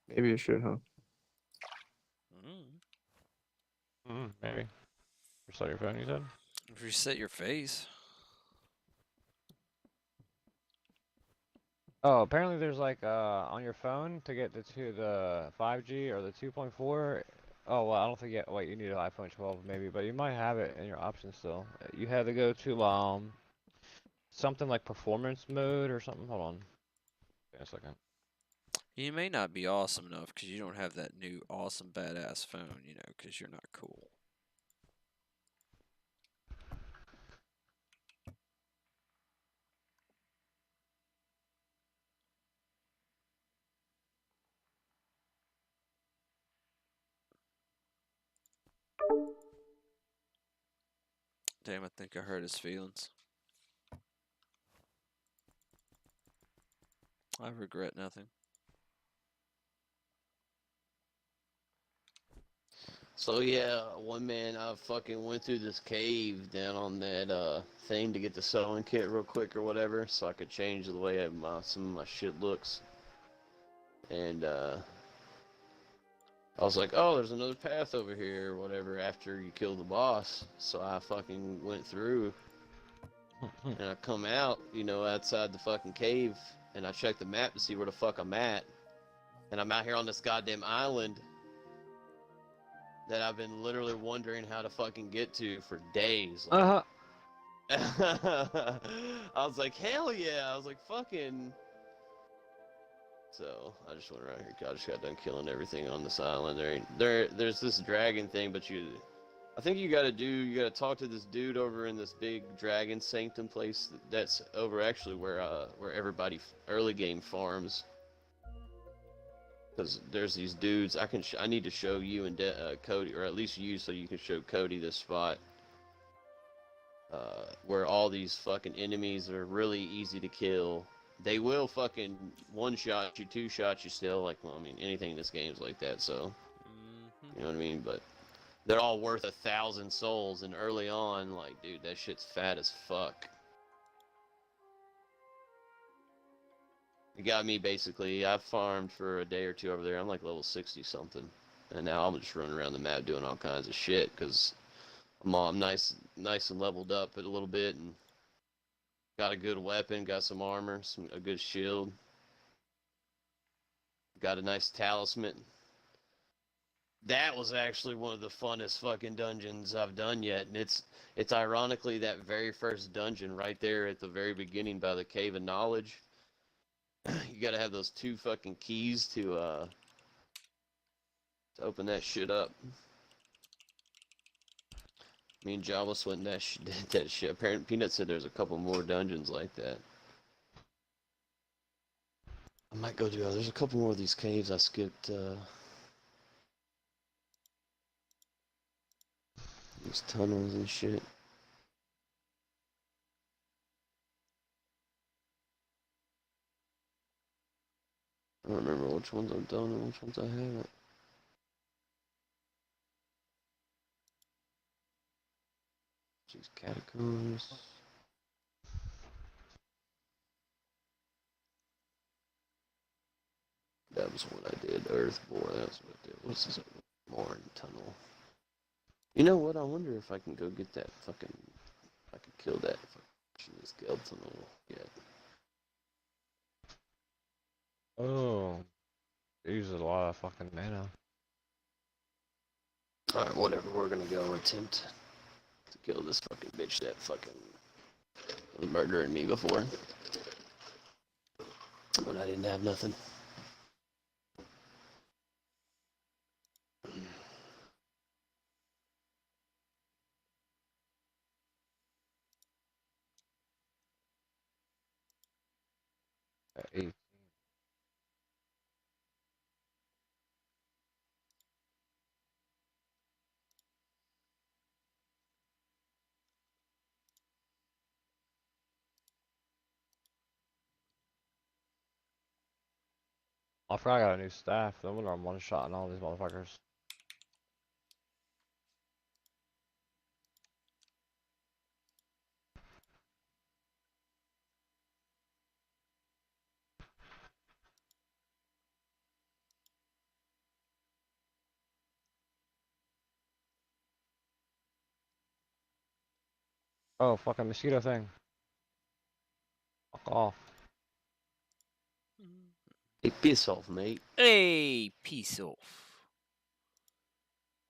Maybe I should, huh? Maybe. Reset your phone, you said? Reset your face. Oh, apparently there's like on your phone to get the 5G or the 2.4. Oh well, I don't think yet. Wait, you need an iPhone 12 maybe, but you might have it in your options still. You have to go to something like performance mode or something. Hold on. Wait a second. You may not be awesome enough because you don't have that new awesome badass phone, you know, because you're not cool. Damn, I think I hurt his feelings. I regret nothing. So yeah, one man I fucking went through this cave down on that thing to get the sewing kit real quick or whatever, so I could change the way some of my shit looks. And I was like, oh, there's another path over here or whatever after you kill the boss. So I fucking went through and I come out, outside the fucking cave, and I check the map to see where the fuck I'm at. And I'm out here on this goddamn island that I've been literally wondering how to fucking get to for days. Like, I was like, hell yeah! I was like, fucking. So I just went around here. I just got done killing everything on this island. There's this dragon thing, but I think you gotta talk to this dude over in this big dragon sanctum place that's over actually where everybody early game farms. Because there's these dudes. I need to show you and Cody, or at least you, so you can show Cody this spot. Where all these fucking enemies are really easy to kill. They will fucking one-shot you, two-shot you still. Like, well, I mean, anything in this game's like that, so. You know what I mean? But they're all worth 1,000 souls, and early on, like, dude, that shit's fat as fuck. It got me, basically. I farmed for a day or two over there. I'm like level 60-something. And now I'm just running around the map doing all kinds of shit, because I'm nice and leveled up a little bit, and got a good weapon, got some armor, a good shield. Got a nice talisman. That was actually one of the funnest fucking dungeons I've done yet, and it's ironically that very first dungeon right there at the very beginning by the Cave of Knowledge. You gotta have those 2 fucking keys to open that shit up. Me and Jawless went and did that shit. Apparently, Peanut said there's a couple more dungeons like that. I might go do. There's a couple more of these caves I skipped. These tunnels and shit. I don't remember which ones I've done and which ones I haven't. These catacombs. That was what I did. Earthbore. That's what I did. What's this? Morin Tunnel. You know what? I wonder if I can go get that fucking. I could kill that fucking skeleton yet. Oh. It uses a lot of fucking mana. Alright, whatever. We're gonna go attempt to kill this fucking bitch that fucking was murdering me before. When I didn't have nothing. At 8. I forgot I got a new staff. No wonder I'm one-shotting all these motherfuckers. Oh, fucking mosquito thing. Fuck off. Hey, piss off, mate. Hey, peace off.